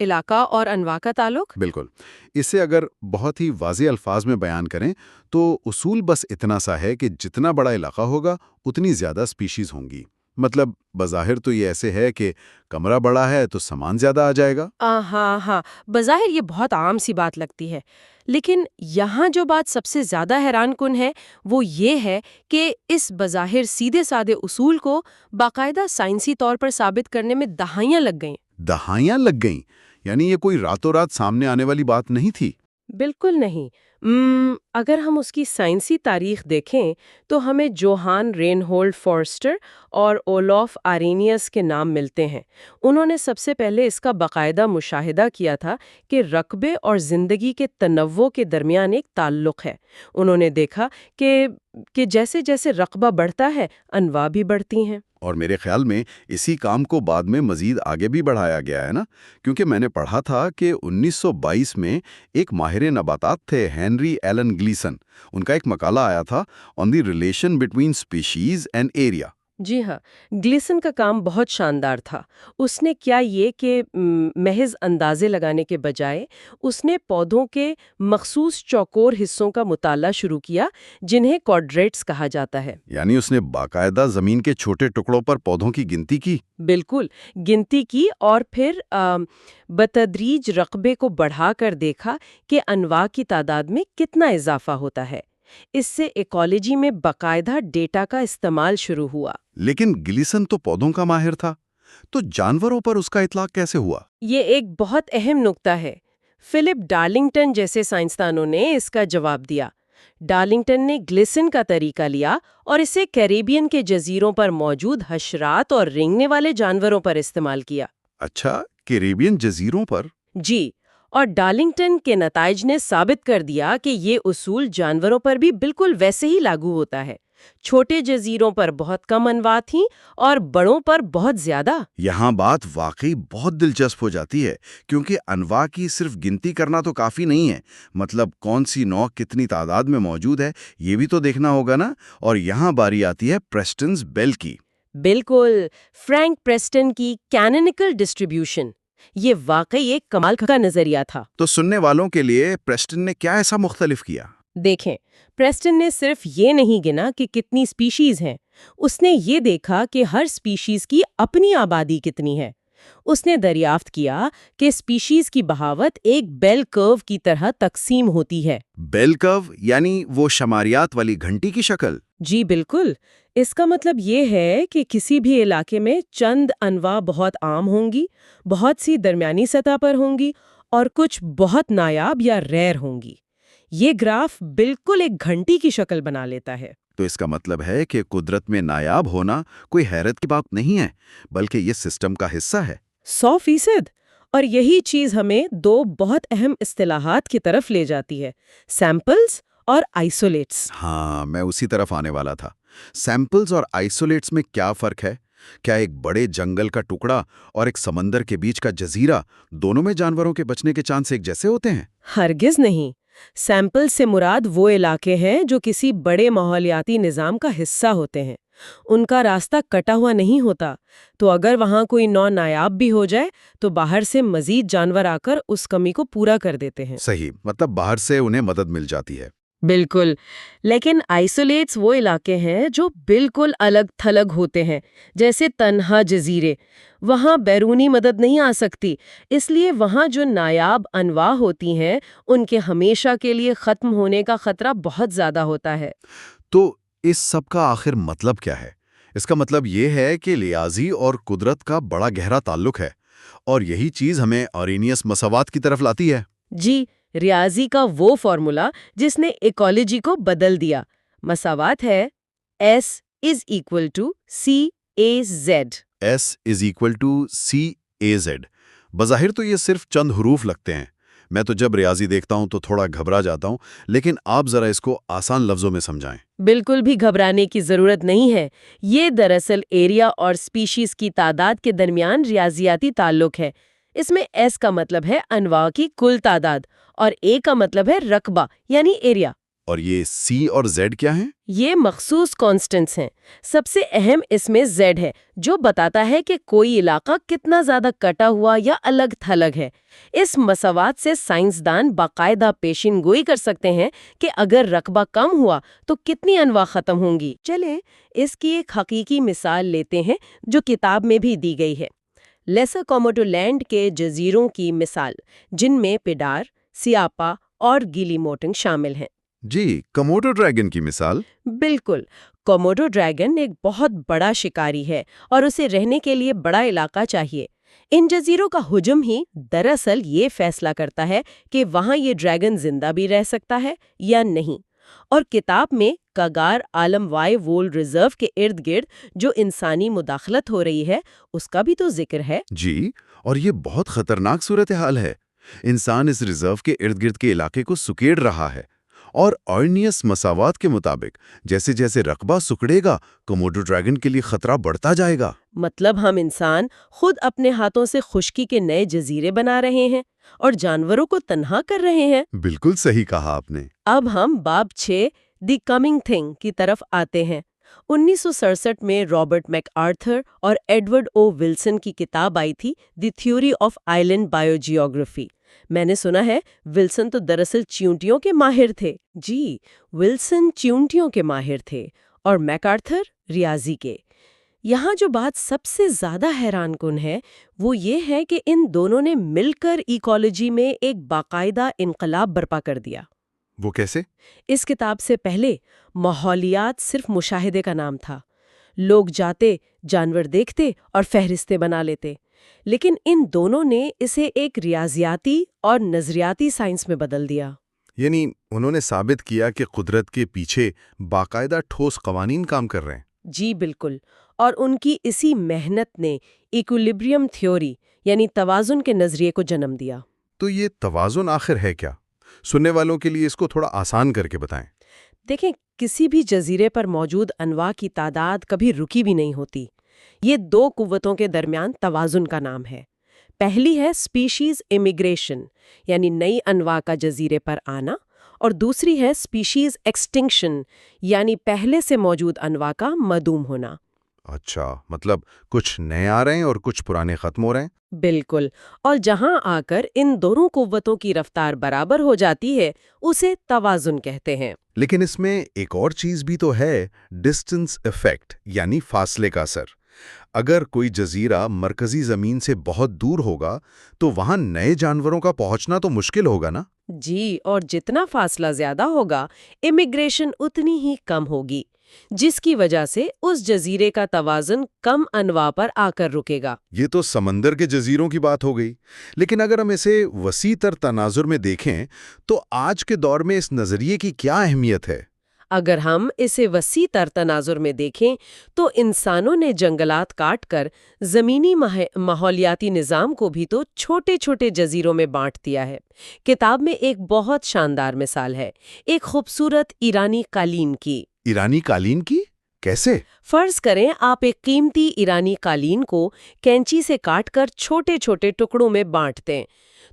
علاقہ اور انواع کا تعلق؟ بالکل. اسے اگر بہت ہی واضح الفاظ میں بیان کریں تو اصول بس اتنا سا ہے کہ جتنا بڑا علاقہ ہوگا اتنی زیادہ سپیشیز ہوں گی. مطلب بظاہر تو یہ ایسے ہے کہ کمرہ بڑا ہے تو سامان زیادہ آ جائے گا. ہاں، بظاہر یہ بہت عام سی بات لگتی ہے، لیکن یہاں جو بات سب سے زیادہ حیران کن ہے وہ یہ ہے کہ اس بظاہر سیدھے سادے اصول کو باقاعدہ سائنسی طور پر ثابت کرنے میں دہائیاں لگ گئیں. دہائیاں لگ گئیں؟ یعنی یہ کوئی راتوں رات سامنے آنے والی بات نہیں تھی؟ بالکل نہیں. اگر ہم اس کی سائنسی تاریخ دیکھیں تو ہمیں جوہان رینہولڈ فورسٹر اور اولوف آرینیس کے نام ملتے ہیں. انہوں نے سب سے پہلے اس کا باقاعدہ مشاہدہ کیا تھا کہ رقبے اور زندگی کے تنوع کے درمیان ایک تعلق ہے. انہوں نے دیکھا کہ جیسے جیسے رقبہ بڑھتا ہے انواع بھی بڑھتی ہیں. اور میرے خیال میں اسی کام کو بعد میں مزید آگے بھی بڑھایا گیا ہے نا، کیونکہ میں نے پڑھا تھا کہ 1922 میں ایک ماہر نباتات تھے ہینری ایلن گلیسن. ان کا ایک مقالہ آیا تھا on the relation between species and area. جی ہاں، گلیسن کا کام بہت شاندار تھا. اس نے کیا یہ کہ محض اندازے لگانے کے بجائے اس نے پودوں کے مخصوص چوکور حصوں کا مطالعہ شروع کیا جنہیں کوڈریٹس کہا جاتا ہے. یعنی اس نے باقاعدہ زمین کے چھوٹے ٹکڑوں پر پودوں کی گنتی کی. بالکل، گنتی کی اور پھر بتدریج رقبے کو بڑھا کر دیکھا کہ انواع کی تعداد میں کتنا اضافہ ہوتا ہے. اس سے ایکالوجی میں باقاعدہ ڈیٹا کا استعمال شروع ہوا. لیکن گلیسن تو پودوں کا ماہر تھا، تو جانوروں پر اس کا اطلاق کیسے ہوا؟ یہ ایک بہت اہم نکتہ ہے. فلپ ڈارلنگٹن جیسے سائنسدانوں نے اس کا جواب دیا. ڈارلنگٹن نے گلیسن کا طریقہ لیا اور اسے کیریبین کے جزیروں پر موجود حشرات اور رینگنے والے جانوروں پر استعمال کیا. اچھا، کیریبین جزیروں پر؟ جی، اور ڈارلنگٹن کے نتائج نے ثابت کر دیا کہ یہ اصول جانوروں پر بھی بالکل ویسے ہی لاگو ہوتا ہے. چھوٹے جزیروں پر بہت کم انواع تھیں اور بڑوں پر بہت زیادہ. یہاں بات واقعی بہت دلچسپ ہو جاتی ہے، کیونکہ انواع کی صرف گنتی کرنا تو کافی نہیں ہے. مطلب کون سی نوع کتنی تعداد میں موجود ہے یہ بھی تو دیکھنا ہوگا نا. اور یہاں باری آتی ہے پریسٹنز بیل کی. بالکل، فرینک پریسٹن کی کینونیکل ڈسٹریبیوشن. یہ واقعی ایک کمال کا نظریہ تھا. تو سننے والوں کے لیے پریسٹن نے کیا ایسا مختلف کیا؟ دیکھیں، پریسٹن نے صرف یہ نہیں گنا کہ کتنی سپیشیز ہیں، اس نے یہ دیکھا کہ ہر سپیشیز کی اپنی آبادی کتنی ہے. اس نے دریافت کیا کہ سپیشیز کی بہاوت ایک بیل کرو کی طرح تقسیم ہوتی ہے. بیل کرو یعنی وہ شماریات والی گھنٹی کی شکل؟ جی بالکل. اس کا مطلب یہ ہے کہ کسی بھی علاقے میں چند انواع بہت عام ہوں گی، بہت سی درمیانی سطح پر ہوں گی اور کچھ بہت نایاب یا ریئر ہوں گی. یہ گراف بالکل ایک گھنٹی کی شکل بنا لیتا ہے. تو اس کا مطلب ہے کہ قدرت میں نایاب ہونا کوئی حیرت کی بات نہیں ہے، بلکہ یہ سسٹم کا حصہ ہے. 100%. اور یہی چیز ہمیں دو بہت اہم اصطلاحات کی طرف لے جاتی ہے: سیمپلز اور آئسولیٹس. ہاں، میں اسی طرف آنے والا تھا. سیمپلز اور آئسولیٹس میں کیا فرق ہے؟ کیا ایک بڑے جنگل کا ٹکڑا اور ایک سمندر کے بیچ کا جزیرہ دونوں میں جانوروں کے بچنے کے چانس ایک جیسے ہوتے ہیں؟ ہرگز نہیں. سیمپل سے مراد وہ علاقے ہیں جو کسی بڑے ماحولیاتی نظام کا حصہ ہوتے ہیں. ان کا راستہ کٹا ہوا نہیں ہوتا، تو اگر وہاں کوئی نوع نایاب بھی ہو جائے تو باہر سے مزید جانور آ کر اس کمی کو پورا کر دیتے ہیں. صحیح، مطلب باہر سے انہیں مدد مل جاتی ہے. بالکل. لیکن آئسولیٹس وہ علاقے ہیں جو بالکل الگ تھلگ ہوتے ہیں، جیسے تنہا جزیرے. وہاں بیرونی مدد نہیں آ سکتی، اس لیے وہاں جو نایاب انواع ہوتی ہیں ان کے ہمیشہ کے لیے ختم ہونے کا خطرہ بہت زیادہ ہوتا ہے. تو اس سب کا آخر مطلب کیا ہے؟ اس کا مطلب یہ ہے کہ ریاضی اور قدرت کا بڑا گہرا تعلق ہے، اور یہی چیز ہمیں آرینیس مساوات کی طرف لاتی ہے. جی، ریاضی کا وہ فارمولا جس نے ایکالوجی کو بدل دیا. مساوات ہے S=CAZ. S=CAZ. بظاہر تو یہ صرف چند حروف لگتے ہیں. میں تو جب ریاضی دیکھتا ہوں تو تھوڑا گھبرا جاتا ہوں، لیکن آپ ذرا اس کو آسان لفظوں میں سمجھائیں. بالکل بھی گھبرانے کی ضرورت نہیں ہے. یہ دراصل ایریا اور سپیشیز کی تعداد کے درمیان ریاضیاتی تعلق ہے. اس میں S کا مطلب ہے انواع کی کل تعداد اور A کا مطلب ہے رقبہ یعنی ایریا. اور یہ سی اور زیڈ کیا ہیں؟ یہ مخصوص کانسٹنٹس ہیں۔ سب سے اہم اس میں زیڈ ہے، جو بتاتا ہے کہ کوئی علاقہ کتنا زیادہ کٹا ہوا یا الگ تھلگ ہے۔ اس مساوات سے سائنسدان باقاعدہ پیشین گوئی کر سکتے ہیں کہ اگر رقبہ کم ہوا تو کتنی انواع ختم ہوں گی۔ چلیں اس کی ایک حقیقی مثال لیتے ہیں جو کتاب میں بھی دی گئی ہے۔ لیسر کوموڈو لینڈ کے جزیروں کی مثال، جن میں پیڈار، سیاپا اور گیلی موٹنگ شامل ہیں۔ جی، کموڈو ڈریگن کی مثال؟ بالکل، کوموڈو ڈریگن ایک بہت بڑا شکاری ہے اور اسے رہنے کے لیے بڑا علاقہ چاہیے۔ ان جزیروں کا حجم ہی دراصل یہ فیصلہ کرتا ہے کہ وہاں یہ ڈریگن زندہ بھی رہ سکتا ہے یا نہیں۔ اور کتاب میں کاگار عالم وائی وولڈ ریزرو کے ارد گرد جو انسانی مداخلت ہو رہی ہے اس کا بھی تو ذکر ہے۔ جی، اور یہ بہت خطرناک صورتحال ہے۔ انسان اس ریزرو کے ارد گرد کے علاقے کو سکیڑ رہا ہے، اور آرنیس مساوات کے مطابق جیسے جیسے رقبہ سکڑے گا، کوموڈو ڈریگن کے لیے خطرہ بڑھتا جائے گا۔ مطلب ہم انسان خود اپنے ہاتھوں سے خشکی کے نئے جزیرے بنا رہے ہیں اور جانوروں کو تنہا کر رہے ہیں۔ بالکل صحیح کہا آپ نے۔ اب ہم باب 6 دی کمنگ تھنگ کی طرف آتے ہیں۔ 1967 میں رابرٹ میک آرتھر اور ایڈورڈ او ولسن کی کتاب آئی تھی the theory of island biogeography. میں نے سنا ہے ولسن تو دراصل چیونٹیوں کے ماہر تھے۔ جی، ولسن چیونٹیوں کے ماہر تھے اور میک آرتھر ریاضی کے۔ یہاں جو بات سب سے زیادہ حیران کن ہے وہ یہ ہے کہ ان دونوں نے مل کر ایکولوجی میں ایک باقاعدہ انقلاب برپا کر دیا۔ وہ کیسے؟ اس کتاب سے پہلے ماحولیات صرف مشاہدے کا نام تھا۔ لوگ جاتے، جانور دیکھتے اور فہرستیں بنا لیتے، لیکن ان دونوں نے اسے ایک ریاضیاتی اور نظریاتی سائنس میں بدل دیا۔ یعنی انہوں نے ثابت کیا کہ قدرت کے پیچھے باقاعدہ ٹھوس قوانین کام کر رہے ہیں۔ جی بالکل، اور ان کی اسی محنت نے ایکولیبریم تھیوری یعنی توازن کے نظریے کو جنم دیا۔ تو یہ توازن آخر ہے کیا؟ سننے والوں کے لیے اس کو تھوڑا آسان کر کے بتائیں۔ دیکھیں، کسی بھی جزیرے پر موجود انواع کی تعداد کبھی رکی بھی نہیں ہوتی۔ یہ دو قوتوں کے درمیان توازن کا نام ہے۔ پہلی ہے سپیشیز امیگریشن، یعنی نئی انواع کا جزیرے پر آنا، اور دوسری ہے سپیشیز ایکسٹنکشن، یعنی پہلے سے موجود انواع کا معدوم ہونا۔ اچھا، مطلب کچھ نئے آ رہے ہیں اور کچھ پرانے ختم ہو رہے ہیں۔ بالکل، اور جہاں آ کر ان دونوں قوتوں کی رفتار برابر ہو جاتی ہے اسے توازن کہتے ہیں۔ لیکن اس میں ایک اور چیز بھی تو ہے، ڈسٹنس ایفیکٹ، یعنی فاصلے کا اثر۔ اگر کوئی جزیرہ مرکزی زمین سے بہت دور ہوگا تو وہاں نئے جانوروں کا پہنچنا تو مشکل ہوگا نا؟ جی، اور جتنا فاصلہ زیادہ ہوگا امیگریشن اتنی ہی کم ہوگی، جس کی وجہ سے اس جزیرے کا توازن کم انواع پر آ کر رکے گا۔ یہ تو سمندر کے جزیروں کی بات ہو گئی، لیکن اگر ہم اسے وسیع تر تناظر میں دیکھیں تو آج کے دور میں اس نظریے کی کیا اہمیت ہے؟ اگر ہم اسے وسیع تر تناظر میں دیکھیں تو انسانوں نے جنگلات کاٹ کر زمینی ماحولیاتی نظام کو بھی تو چھوٹے چھوٹے جزیروں میں بانٹ دیا ہے۔ کتاب میں ایک بہت شاندار مثال ہے، ایک خوبصورت ایرانی قالین کی۔ ایرانی قالین کی؟ کیسے؟ فرض کریں آپ ایک قیمتی ایرانی قالین کو کینچی سے کاٹ کر چھوٹے چھوٹے ٹکڑوں میں بانٹ دیں،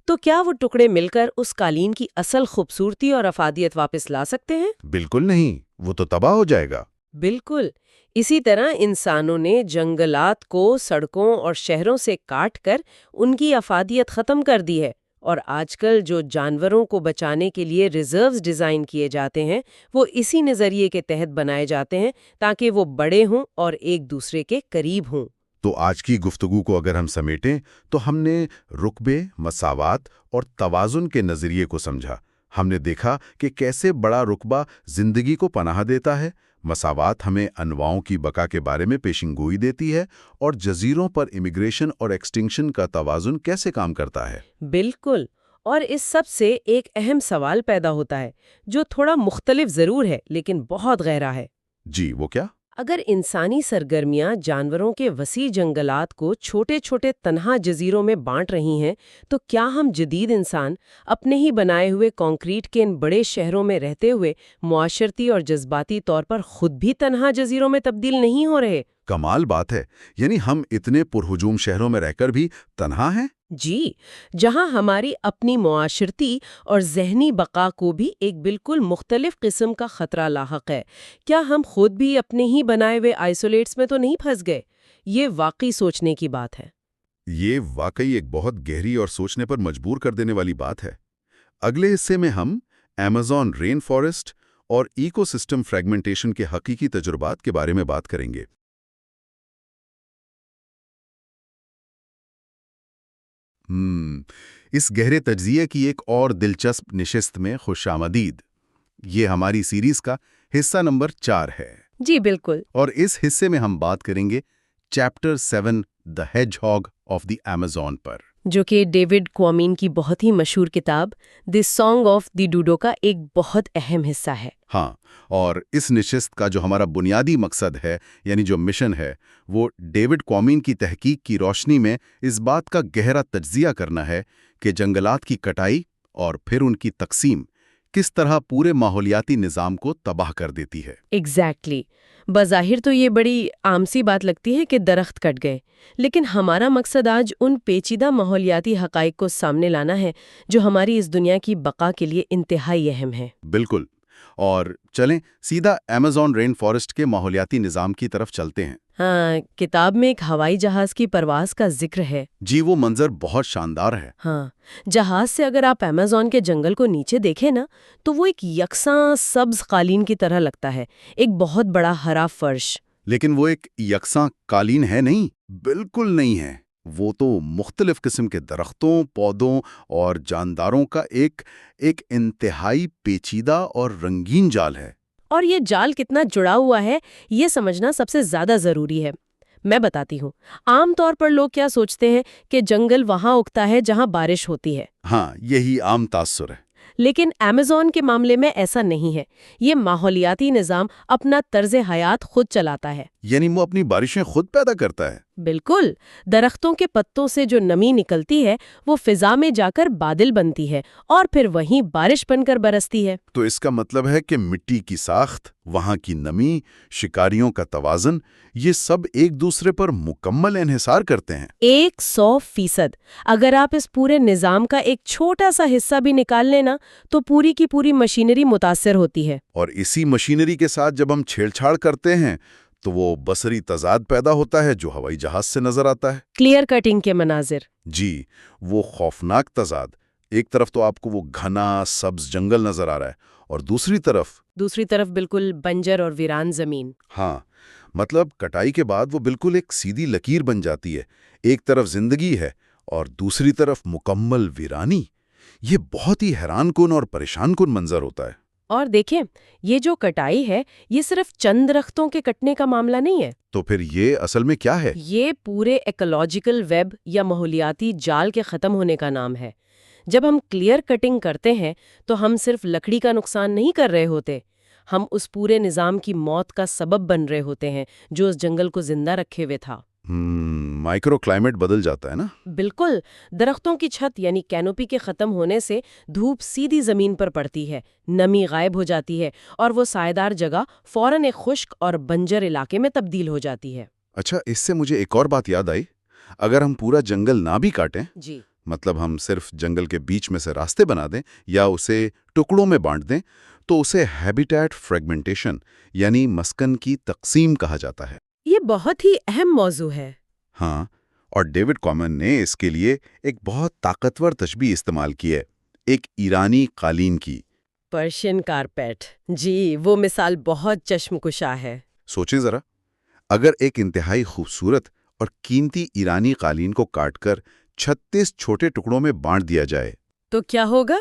تو کیا وہ ٹکڑے مل کر اس قالین کی اصل خوبصورتی اور افادیت واپس لا سکتے ہیں؟ بالکل نہیں، وہ تو تباہ ہو جائے گا۔ بالکل اسی طرح انسانوں نے جنگلات کو سڑکوں اور شہروں سے کاٹ کر ان کی افادیت ختم کر دی ہے، اور آج کل جو جانوروں کو بچانے کے لیے ریزروز ڈیزائن کیے جاتے ہیں وہ اسی نظریے کے تحت بنائے جاتے ہیں تاکہ وہ بڑے ہوں اور ایک دوسرے کے قریب ہوں۔ تو آج کی گفتگو کو اگر ہم سمیٹیں تو ہم نے رقبے، مساوات اور توازن کے نظریے کو سمجھا۔ ہم نے دیکھا کہ کیسے بڑا رقبہ زندگی کو پناہ دیتا ہے، مساوات ہمیں انواعوں کی بقا کے بارے میں پیشین گوئی دیتی ہے، اور جزیروں پر امیگریشن اور ایکسٹنکشن کا توازن کیسے کام کرتا ہے۔ بالکل، اور اس سب سے ایک اہم سوال پیدا ہوتا ہے جو تھوڑا مختلف ضرور ہے لیکن بہت گہرا ہے۔ جی، وہ کیا؟ اگر انسانی سرگرمیاں جانوروں کے وسیع جنگلات کو چھوٹے چھوٹے تنہا جزیروں میں بانٹ رہی ہیں تو کیا ہم جدید انسان اپنے ہی بنائے ہوئے کنکریٹ کے ان بڑے شہروں میں رہتے ہوئے معاشرتی اور جذباتی طور پر خود بھی تنہا جزیروں میں تبدیل نہیں ہو رہے؟ کمال بات ہے، یعنی ہم اتنے پرہجوم شہروں میں رہ کر بھی تنہا ہیں؟ جی، جہاں ہماری اپنی معاشرتی اور ذہنی بقا کو بھی ایک بالکل مختلف قسم کا خطرہ لاحق ہے۔ کیا ہم خود بھی اپنے ہی بنائے ہوئے آئسولیٹس میں تو نہیں پھنس گئے؟ یہ واقعی سوچنے کی بات ہے۔ یہ واقعی ایک بہت گہری اور سوچنے پر مجبور کر دینے والی بات ہے۔ اگلے حصے میں ہم ایمیزون رین فارسٹ اور ایکو سسٹم فریگمنٹیشن کے حقیقی تجربات کے بارے میں بات کریں گے۔ اس گہرے تجزیے کی ایک اور دلچسپ نشست میں خوش آمدید۔ یہ ہماری سیریز کا حصہ نمبر 4 ہے۔ جی بالکل۔ اور اس حصے میں ہم بات کریں گے chapter 7 the hedgehog of the Amazon پر، جو کہ ڈیوڈ کوامین کی بہت ہی مشہور کتاب دی سانگ آف دی ڈوڈو کا ایک بہت اہم حصہ ہے۔ ہاں، اور اس نشست کا جو ہمارا بنیادی مقصد ہے، یعنی جو مشن ہے، وہ ڈیوڈ کوامین کی تحقیق کی روشنی میں اس بات کا گہرا تجزیہ کرنا ہے کہ جنگلات کی کٹائی اور پھر ان کی تقسیم کس طرح پورے ماحولیاتی نظام کو تباہ کر دیتی ہے۔ ایگزیکٹلی۔ بظاہر تو یہ بڑی عام سی بات لگتی ہے کہ درخت کٹ گئے، لیکن ہمارا مقصد آج ان پیچیدہ ماحولیاتی حقائق کو سامنے لانا ہے جو ہماری اس دنیا کی بقا کے لیے انتہائی اہم ہیں۔ بالکل، اور چلیں سیدھا ایمیزون رین فارسٹ کے ماحولیاتی نظام کی طرف چلتے ہیں۔ ہاں، کتاب میں ایک ہوائی جہاز کی پرواز کا ذکر ہے۔ جی، وہ منظر بہت شاندار ہے۔ ہاں، جہاز سے اگر آپ ایمیزون کے جنگل کو نیچے دیکھیں نا، تو وہ ایک یکساں سبز قالین کی طرح لگتا ہے، ایک بہت بڑا ہرا فرش۔ لیکن وہ ایک یکساں قالین ہے نہیں، بالکل نہیں ہے۔ وہ تو مختلف قسم کے درختوں، پودوں اور جانداروں کا ایک انتہائی پیچیدہ اور رنگین جال ہے۔ اور یہ جال کتنا جڑا ہوا ہے، یہ سمجھنا سب سے زیادہ ضروری ہے۔ میں بتاتی ہوں، عام طور پر لوگ کیا سوچتے ہیں کہ جنگل وہاں اگتا ہے جہاں بارش ہوتی ہے۔ ہاں، یہی عام تاثر ہے۔ لیکن ایمیزون کے معاملے میں ایسا نہیں ہے۔ یہ ماحولیاتی نظام اپنا طرز حیات خود چلاتا ہے۔ یعنی وہ اپنی بارشیں خود پیدا کرتا ہے۔ بالکل، درختوں کے پتوں سے جو نمی نکلتی ہے وہ فضا میں جا کر بادل بنتی ہے اور پھر وہیں بارش بن کر برستی ہے۔ تو اس کا مطلب ہے کہ مٹی کی ساخت، وہاں کی نمی، شکاریوں کا توازن، یہ سب ایک دوسرے پر مکمل انحصار کرتے ہیں۔ 100%۔ اگر آپ اس پورے نظام کا ایک چھوٹا سا حصہ بھی نکال لیں نا، تو پوری کی پوری مشینری متاثر ہوتی ہے۔ اور اسی مشینری کے ساتھ جب ہم چھیڑ چھاڑ کرتے ہیں تو وہ بصری تضاد پیدا ہوتا ہے جو ہوائی جہاز سے نظر آتا ہے۔ کلیئر کٹنگ کے مناظر۔ جی، وہ خوفناک تضاد۔ ایک طرف تو آپ کو وہ گھنا سبز جنگل نظر آ رہا ہے اور دوسری طرف بالکل بنجر اور ویران زمین۔ ہاں، مطلب کٹائی کے بعد وہ بالکل ایک سیدھی لکیر بن جاتی ہے۔ ایک طرف زندگی ہے اور دوسری طرف مکمل ویرانی۔ یہ بہت ہی حیران کن اور پریشان کن منظر ہوتا ہے۔ اور دیکھیں، یہ جو کٹائی ہے، یہ صرف چند درختوں کے کٹنے کا معاملہ نہیں ہے۔ تو پھر یہ اصل میں کیا ہے؟ یہ پورے ایکولوجیکل ویب یا ماحولیاتی جال کے ختم ہونے کا نام ہے۔ جب ہم کلیئر کٹنگ کرتے ہیں تو ہم صرف لکڑی کا نقصان نہیں کر رہے ہوتے، ہم اس پورے نظام کی موت کا سبب بن رہے ہوتے ہیں جو اس جنگل کو زندہ رکھے ہوئے تھا۔ مائکرو کلائمیٹ بدل جاتا ہے نا؟ بالکل، درختوں کی چھت یعنی کینوپی کے ختم ہونے سے دھوپ سیدھی زمین پر پڑتی ہے، نمی غائب ہو جاتی ہے اور وہ سائیدار جگہ فوراً ایک خشک اور بنجر علاقے میں تبدیل ہو جاتی ہے۔ اچھا، اس سے مجھے ایک اور بات یاد آئی۔ اگر ہم پورا جنگل نہ بھی کاٹیں، جی، مطلب ہم صرف جنگل کے بیچ میں سے راستے بنا دیں یا اسے ٹکڑوں میں بانٹ دیں، تو اسے ہیبیٹیٹ فریگمنٹیشن یعنی مسکن کی تقسیم کہا جاتا ہے۔ یہ بہت ہی اہم موضوع ہے۔ ہاں، اور ڈیوڈ کوامین نے اس کے لیے ایک بہت طاقتور تشبیہ استعمال کی ہے، ایک ایرانی قالین کی۔ پرشین کارپیٹ، جی، وہ مثال بہت چشم کشا ہے۔ سوچیں ذرا، اگر ایک انتہائی خوبصورت اور قیمتی ایرانی قالین کو کاٹ کر 36 چھوٹے ٹکڑوں میں بانٹ دیا جائے تو کیا ہوگا؟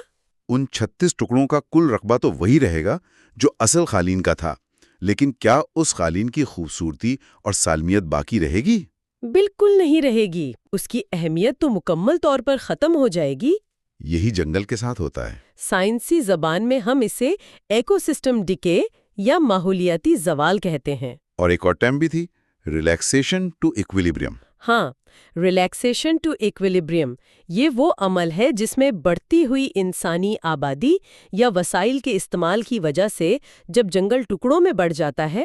ان 36 ٹکڑوں کا کل رقبہ تو وہی رہے گا جو اصل قالین کا تھا، لیکن کیا اس قالین کی خوبصورتی اور سالمیت باقی رہے گی؟ بالکل نہیں رہے گی، اس کی اہمیت تو مکمل طور پر ختم ہو جائے گی۔ یہی جنگل کے ساتھ ہوتا ہے۔ سائنسی زبان میں ہم اسے ایکو سسٹم ڈکے یا ماحولیاتی زوال کہتے ہیں۔ اور ایک اور ٹرم بھی تھی، ریلیکسیشن ٹو ایکویلیبریم۔ ہاں، ریلیکسیشن ٹو ایکویلیبریم، یہ وہ عمل ہے جس میں بڑھتی ہوئی انسانی آبادی یا وسائل کے استعمال کی وجہ سے جب جنگل ٹکڑوں میں بڑھ جاتا ہے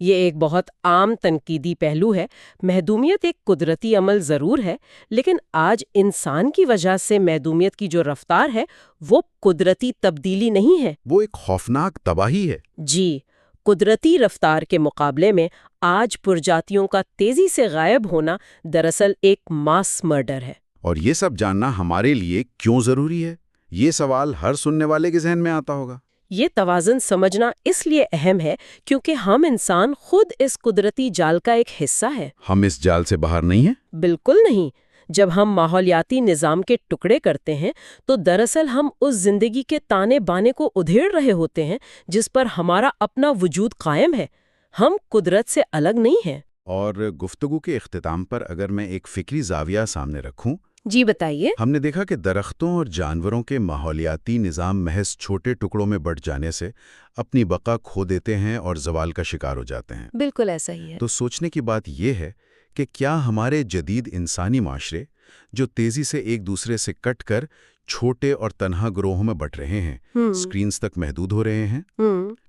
یہ ایک بہت عام تنقیدی پہلو ہے۔ محدومیت ایک قدرتی عمل ضرور ہے، لیکن آج انسان کی وجہ سے محدومیت کی جو رفتار ہے وہ قدرتی تبدیلی نہیں ہے۔ وہ ایک خوفناک تباہی ہے۔ جی، قدرتی رفتار کے مقابلے میں آج پرجاتیوں کا تیزی سے غائب ہونا دراصل ایک ماس مرڈر ہے۔ اور یہ سب جاننا ہمارے لیے کیوں ضروری ہے؟ یہ سوال ہر سننے والے کے ذہن میں آتا ہوگا۔ یہ توازن سمجھنا اس لیے اہم ہے کیونکہ ہم انسان خود اس قدرتی جال کا ایک حصہ ہے۔ ہم اس جال سے باہر نہیں ہیں؟ بالکل نہیں۔ جب ہم ماحولیاتی نظام کے ٹکڑے کرتے ہیں تو دراصل ہم اس زندگی کے تانے بانے کو ادھیڑ رہے ہوتے ہیں جس پر ہمارا اپنا وجود قائم ہے۔ ہم قدرت سے الگ نہیں ہیں۔ اور گفتگو کے اختتام پر اگر میں ایک فکری زاویہ سامنے رکھوں، جی بتائیے۔ ہم نے دیکھا کہ درختوں اور جانوروں کے ماحولیاتی نظام محض چھوٹے ٹکڑوں میں بٹ جانے سے اپنی بقا کھو دیتے ہیں اور زوال کا شکار ہو جاتے ہیں۔ بالکل ایسا ہی ہے۔ تو سوچنے کی بات یہ ہے کہ کیا ہمارے جدید انسانی معاشرے جو تیزی سے ایک دوسرے سے کٹ کر چھوٹے اور تنہا گروہوں میں بٹ رہے ہیں، سکرینز تک محدود ہو رہے ہیں،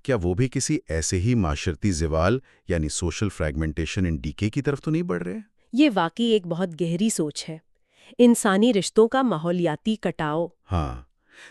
کیا وہ بھی کسی ایسے ہی معاشرتی زوال یعنی سوشل فریگمنٹیشن اینڈ ڈیکے کی طرف تو نہیں بڑھ رہے؟ یہ واقعی ایک بہت گہری سوچ ہے۔ انسانی رشتوں کا ماحولیاتی کٹاؤ۔ ہاں،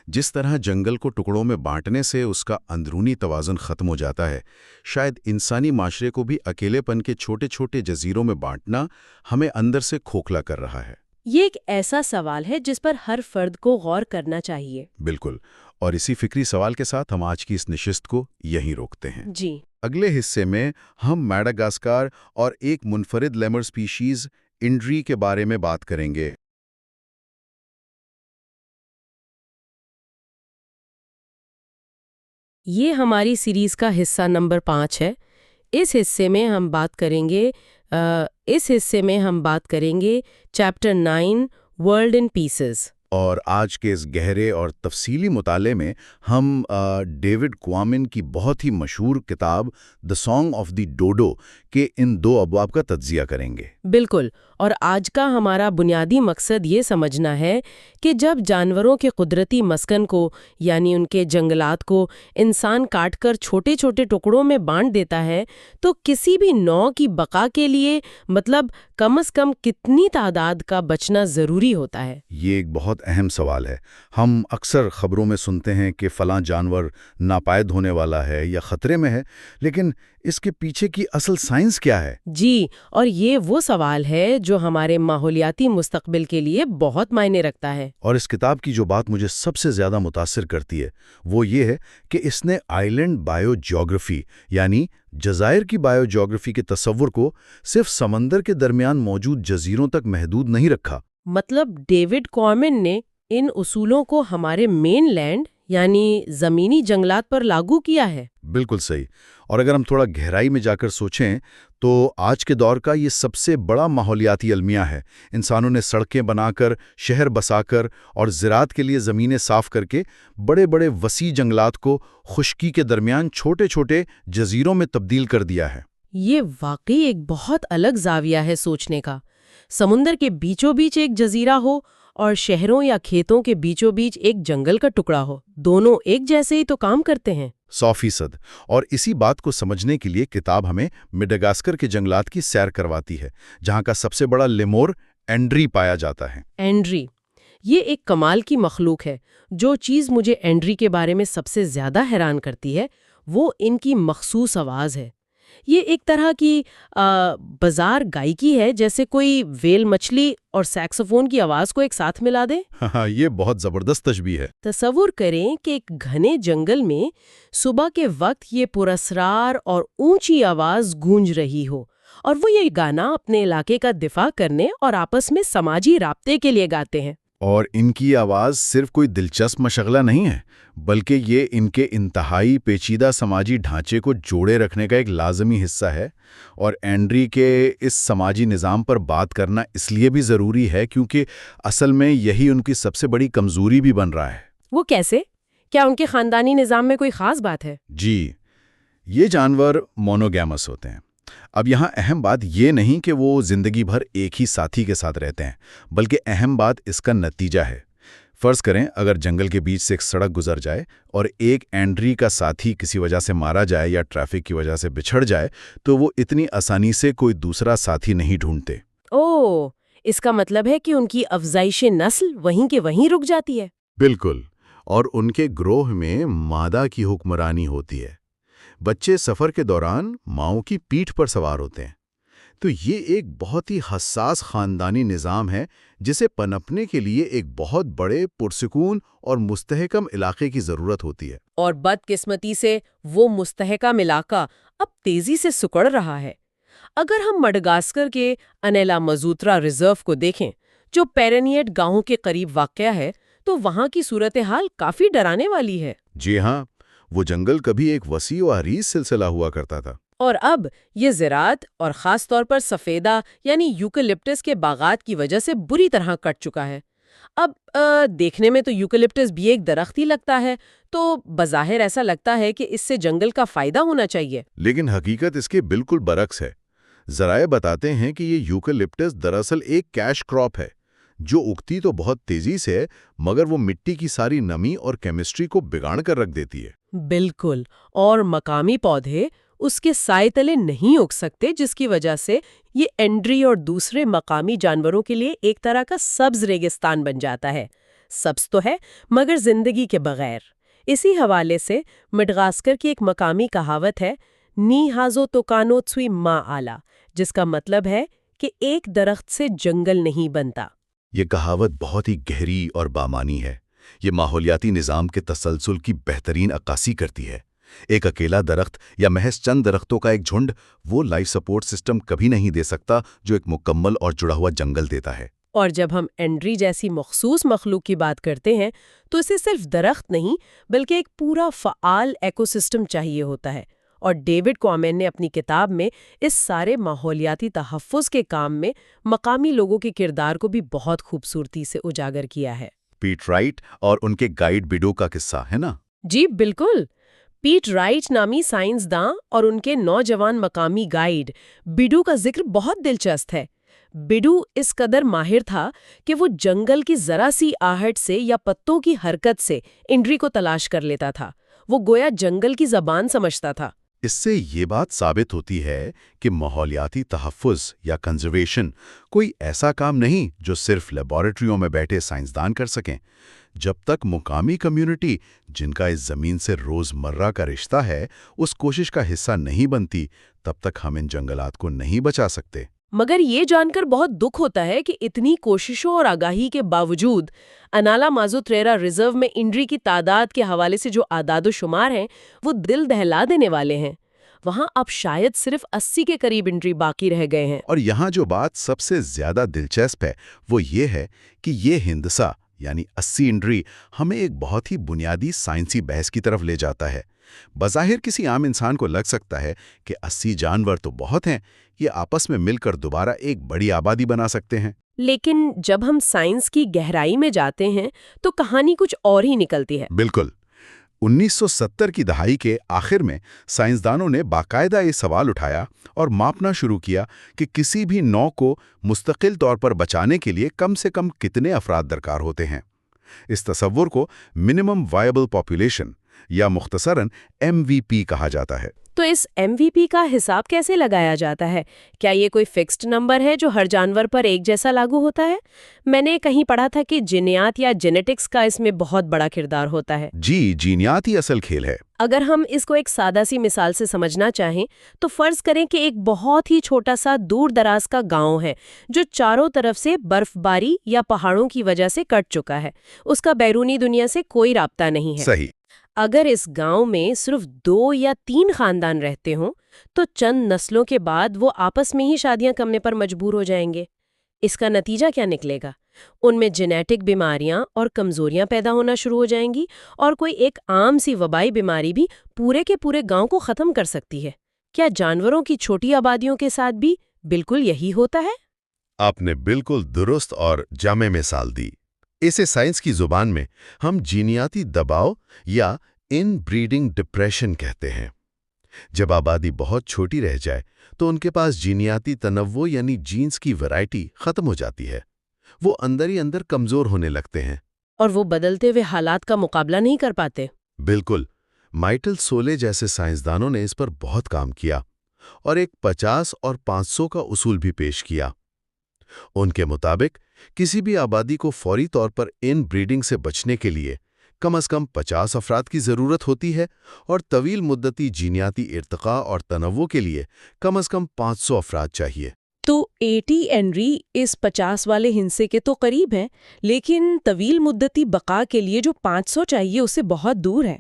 جس طرح جنگل کو ٹکڑوں میں بانٹنے سے اس کا اندرونی توازن ختم ہو جاتا ہے، شاید انسانی معاشرے کو بھی اکیلے پن کے چھوٹے چھوٹے جزیروں میں بانٹنا ہمیں اندر سے کھوکھلا کر رہا ہے۔ یہ ایک ایسا سوال ہے جس پر ہر فرد کو غور کرنا چاہیے۔ بالکل، اور اسی فکری سوال کے ساتھ ہم آج کی اس نشست کو یہیں روکتے ہیں۔ جی، اگلے حصے میں ہم میڈاگاسکار اور ایک منفرد لیمر سپیشیز انڈری کے بارے میں بات کریں گے۔ یہ ہماری سیریز کا حصہ نمبر 5 ہے۔ اس حصے میں ہم بات کریں گے چیپٹر 9 ورلڈ ان پیسز۔ اور آج کے اس گہرے اور تفصیلی مطالعے میں ہم ڈیوڈ کوامن کی بہت ہی مشہور کتاب دی سانگ آف دی ڈوڈو کے ان 2 ابواب کا تجزیہ کریں گے۔ بالکل، اور آج کا ہمارا بنیادی مقصد یہ سمجھنا ہے کہ جب جانوروں کے قدرتی مسکن کو یعنی ان کے جنگلات کو انسان کاٹ کر چھوٹے چھوٹے ٹکڑوں میں بانٹ دیتا ہے تو کسی بھی نوع کی بقا کے لیے مطلب کم از کم کتنی تعداد کا بچنا ضروری ہوتا ہے۔ یہ ایک بہت اہم سوال ہے۔ ہم اکثر خبروں میں سنتے ہیں کہ فلاں جانور ناپائید ہونے والا ہے یا خطرے میں ہے، لیکن اس کے پیچھے کی اصل سائنس کیا ہے؟ جی، اور یہ وہ سوال ہے جو ہمارے ماحولیاتی مستقبل کے لیے بہت معنی رکھتا ہے۔ اور اس کتاب کی جو بات مجھے سب سے زیادہ متاثر کرتی ہے وہ یہ ہے کہ اس نے آئیلینڈ بائیو جیوگرافی یعنی جزائر کی بائیو جیوگرافی کے تصور کو صرف سمندر کے درمیان موجود جزیروں تک محدود نہیں رکھا۔ مطلب ڈیوڈ کوامن نے ان اصولوں کو ہمارے مین لینڈ یعنی زمینی جنگلات پر لاگو کیا ہے۔ بالکل صحیح۔ اور اگر ہم تھوڑا گہرائی میں جا کر سوچیں تو آج کے دور کا یہ سب سے بڑا ماحولیاتی المیہ ہے۔ انسانوں نے سڑکیں بنا کر، شہر بسا کر اور زراعت کے لیے زمینیں صاف کر کے بڑے بڑے وسیع جنگلات کو خشکی کے درمیان چھوٹے چھوٹے جزیروں میں تبدیل کر دیا ہے۔ یہ واقعی ایک بہت الگ زاویہ ہے سوچنے کا۔ سمندر کے بیچوں بیچ ایک جزیرہ ہو اور شہروں یا کھیتوں کے بیچوں بیچ ایک جنگل کا ٹکڑا ہو، دونوں ایک جیسے ہی تو کام کرتے ہیں۔ 100%۔ اور اسی بات کو سمجھنے کے لیے کتاب ہمیں میڈاگاسکر کے جنگلات کی سیر کرواتی ہے، جہاں کا سب سے بڑا لیمور اینڈری پایا جاتا ہے۔ اینڈری، یہ ایک کمال کی مخلوق ہے۔ جو چیز مجھے اینڈری کے بارے میں سب سے زیادہ حیران کرتی ہے وہ ان کی مخصوص آواز ہے۔ یہ ایک طرح کی بازار گائیکی ہے، جیسے کوئی ویل مچھلی اور سیکسوفون کی آواز کو ایک ساتھ ملا دے۔ ہاں، یہ بہت زبردست تشبیہ ہے۔ تصور کریں کہ ایک گھنے جنگل میں صبح کے وقت یہ پراسرار اور اونچی آواز گونج رہی ہو، اور وہ یہ گانا اپنے علاقے کا دفاع کرنے اور آپس میں سماجی رابطے کے لیے گاتے ہیں۔ اور ان کی آواز صرف کوئی دلچسپ مشغلہ نہیں ہے، بلکہ یہ ان کے انتہائی پیچیدہ سماجی ڈھانچے کو جوڑے رکھنے کا ایک لازمی حصہ ہے۔ اور اینڈری کے اس سماجی نظام پر بات کرنا اس لیے بھی ضروری ہے کیونکہ اصل میں یہی ان کی سب سے بڑی کمزوری بھی بن رہا ہے۔ وہ کیسے؟ کیا ان کے خاندانی نظام میں کوئی خاص بات ہے؟ جی، یہ جانور مونوگیمس ہوتے ہیں۔ اب یہاں اہم بات یہ نہیں کہ وہ زندگی بھر ایک ہی ساتھی کے ساتھ رہتے ہیں، بلکہ اہم بات اس کا نتیجہ ہے۔ فرض کریں اگر جنگل کے بیچ سے ایک سڑک گزر جائے اور ایک اینڈری کا ساتھی کسی وجہ سے مارا جائے یا ٹریفک کی وجہ سے بچھڑ جائے تو وہ اتنی آسانی سے کوئی دوسرا ساتھی نہیں ڈھونڈتے۔ اوہ، اس کا مطلب ہے کہ ان کی افزائش نسل وہیں کے وہیں رک جاتی ہے۔ بالکل، اور ان کے گروہ میں مادہ کی حکمرانی ہوتی ہے۔ بچے سفر کے دوران ماؤں کی پیٹھ پر سوار ہوتے ہیں۔ تو یہ ایک بہت ہی حساس خاندانی نظام ہے جسے پنپنے کے لیے ایک بہت بڑے پرسکون اور مستحکم علاقے کی ضرورت ہوتی ہے۔ اور بدقسمتی سے وہ مستحکم علاقہ اب تیزی سے سکڑ رہا ہے۔ اگر ہم مڈغاسکر کے انیلا مزوترا ریزرو کو دیکھیں جو پیرینیٹ گاؤں کے قریب واقع ہے تو وہاں کی صورتحال کافی ڈرانے والی ہے۔ جی ہاں، وہ جنگل کبھی ایک وسیع و عریض سلسلہ ہوا کرتا تھا، اور اب یہ زراعت اور خاص طور پر سفیدہ یعنی یوکلپٹس کے باغات کی وجہ سے بری طرح کٹ چکا ہے۔ اب دیکھنے میں تو یوکلپٹس بھی ایک درخت ہی لگتا ہے، تو بظاہر ایسا لگتا ہے کہ اس سے جنگل کا فائدہ ہونا چاہیے۔ لیکن حقیقت اس کے بالکل برعکس ہے۔ ذرائع بتاتے ہیں کہ یہ یوکلپٹس دراصل ایک کیش کراپ ہے جو اگتی تو بہت تیزی سے ہے مگر وہ مٹی کی ساری نمی اور کیمسٹری کو بگاڑ کر رکھ دیتی ہے۔ بالکل، اور مقامی پودے اس کے سائے تلے نہیں اگ سکتے جس کی وجہ سے یہ اینڈری اور دوسرے مقامی جانوروں کے لیے ایک طرح کا سبز ریگستان بن جاتا ہے۔ سبز تو ہے مگر زندگی کے بغیر۔ اسی حوالے سے مڈغاسکر کی ایک مقامی کہاوت ہے نی ہازو توکانو تسوی ما آلا، جس کا مطلب ہے کہ ایک درخت سے جنگل نہیں بنتا۔ یہ کہاوت بہت ہی گہری اور بامانی ہے۔ یہ ماحولیاتی نظام کے تسلسل کی بہترین عکاسی کرتی ہے۔ ایک اکیلا درخت یا محض چند درختوں کا ایک جھنڈ وہ لائف سپورٹ سسٹم کبھی نہیں دے سکتا جو ایک مکمل اور جڑا ہوا جنگل دیتا ہے۔ اور جب ہم اینڈری جیسی مخصوص مخلوق کی بات کرتے ہیں تو اسے صرف درخت نہیں بلکہ ایک پورا فعال ایکو سسٹم چاہیے ہوتا ہے، اور ڈیوڈ کوامن نے اپنی کتاب میں اس سارے ماحولیاتی تحفظ کے کام میں مقامی لوگوں کے کردار کو بھی بہت خوبصورتی سے اجاگر کیا ہے۔ پیٹ رائٹ اور ان کے گائیڈ بیڈو کا قصہ ہے نا؟ جی بالکل، پیٹ رائٹ نامی سائنسداں اور ان کے نوجوان مقامی گائیڈ بیڈو کا ذکر بہت دلچسپ ہے۔ بیڈو اس قدر ماہر تھا کہ وہ جنگل کی ذرا سی آہٹ سے یا پتوں کی حرکت سے اینڈری کو تلاش کر لیتا تھا۔ وہ گویا جنگل کی زبان سمجھتا تھا۔ اس سے یہ بات ثابت ہوتی ہے کہ ماحولیاتی تحفظ یا کنزرویشن کوئی ایسا کام نہیں جو صرف لیبارٹریوں میں بیٹھے سائنسدان کر سکیں۔ جب تک مقامی کمیونٹی جن کا اس زمین سے روزمرہ کا رشتہ ہے اس کوشش کا حصہ نہیں بنتی تب تک ہم ان جنگلات کو نہیں بچا سکتے۔ مگر یہ جان کر بہت دکھ ہوتا ہے کہ اتنی کوششوں اور آگاہی کے باوجود انالا مازوتریرا ریزرو میں اینڈری کی تعداد کے حوالے سے جو اعداد و شمار ہیں وہ دل دہلا دینے والے ہیں۔ وہاں اب شاید صرف 80 کے قریب اینڈری باقی رہ گئے ہیں۔ اور یہاں جو بات سب سے زیادہ دلچسپ ہے وہ یہ ہے کہ یہ ہندسہ یعنی 80 اینڈری ہمیں ایک بہت ہی بنیادی سائنسی بحث کی طرف لے جاتا ہے۔ بظاہر کسی عام انسان کو لگ سکتا ہے کہ 80 جانور تو بہت ہیں، یہ آپس میں مل کر دوبارہ ایک بڑی آبادی بنا سکتے ہیں۔ لیکن جب ہم سائنس کی گہرائی میں جاتے ہیں تو کہانی کچھ اور ہی نکلتی ہے۔ بالکل۔ 1970 کی دہائی کے آخر میں سائنسدانوں نے باقاعدہ یہ سوال اٹھایا اور ماپنا شروع کیا کہ کسی بھی نوع کو مستقل طور پر بچانے کے لیے کم سے کم کتنے افراد درکار ہوتے ہیں۔ اس تصور کو منیمم وائبل پاپولیشن یا مختصراً MVP کہا جاتا ہے۔ تو اس MVP کا حساب کیسے لگایا جاتا ہے؟ کیا یہ کوئی فکسڈ نمبر ہے جو ہر جانور پر ایک جیسا لاگو ہوتا ہے؟ میں نے کہیں پڑھا تھا کہ جینیات یا جینیٹکس کا اس میں بہت بڑا کردار ہوتا ہے۔ جی، جینیات ہی اصل کھیل ہے۔ اگر ہم اس کو ایک سادہ سی مثال سے سمجھنا چاہیں تو فرض کریں کہ ایک بہت ہی چھوٹا سا دور دراز کا گاؤں ہے جو چاروں طرف سے برف باری یا پہاڑوں کی وجہ سے کٹ چکا ہے۔ اس کا بیرونی دنیا سے کوئی رابطہ نہیں ہے۔ صحیح۔ اگر اس گاؤں میں صرف 2 یا 3 خاندان رہتے ہوں تو چند نسلوں کے بعد وہ آپس میں ہی شادیاں کرنے پر مجبور ہو جائیں گے۔ اس کا نتیجہ کیا نکلے گا؟ ان میں جینیٹک بیماریاں اور کمزوریاں پیدا ہونا شروع ہو جائیں گی، اور کوئی ایک عام سی وبائی بیماری بھی پورے کے پورے گاؤں کو ختم کر سکتی ہے۔ کیا جانوروں کی چھوٹی آبادیوں کے ساتھ بھی بالکل یہی ہوتا ہے؟ آپ نے بالکل درست اور جامع مثال دی۔ اسے سائنس کی زبان میں ہم جینیاتی دباؤ یا ان بریڈنگ ڈپریشن کہتے ہیں۔ جب آبادی بہت چھوٹی رہ جائے تو ان کے پاس جینیاتی تنوع یعنی جینز کی ورائٹی ختم ہو جاتی ہے۔ وہ اندر ہی اندر کمزور ہونے لگتے ہیں۔ اور وہ بدلتے ہوئے حالات کا مقابلہ نہیں کر پاتے۔ بالکل، مائٹل سولے جیسے سائنسدانوں نے اس پر بہت کام کیا اور ایک 50 اور 500 کا اصول بھی پیش کیا۔ ان کے مطابق کسی بھی آبادی کو فوری طور پر ان بریڈنگ سے بچنے کے لیے کم از کم 50 افراد کی ضرورت ہوتی ہے اور طویل مدتی جینیاتی ارتقاء اور تنوع کے لیے کم از کم 500 افراد چاہیے۔ تو 80 اینری اس 50 والے ہندسے کے تو قریب ہیں، لیکن طویل مدتی بقا کے لیے جو 500 چاہیے اس سے بہت دور ہے۔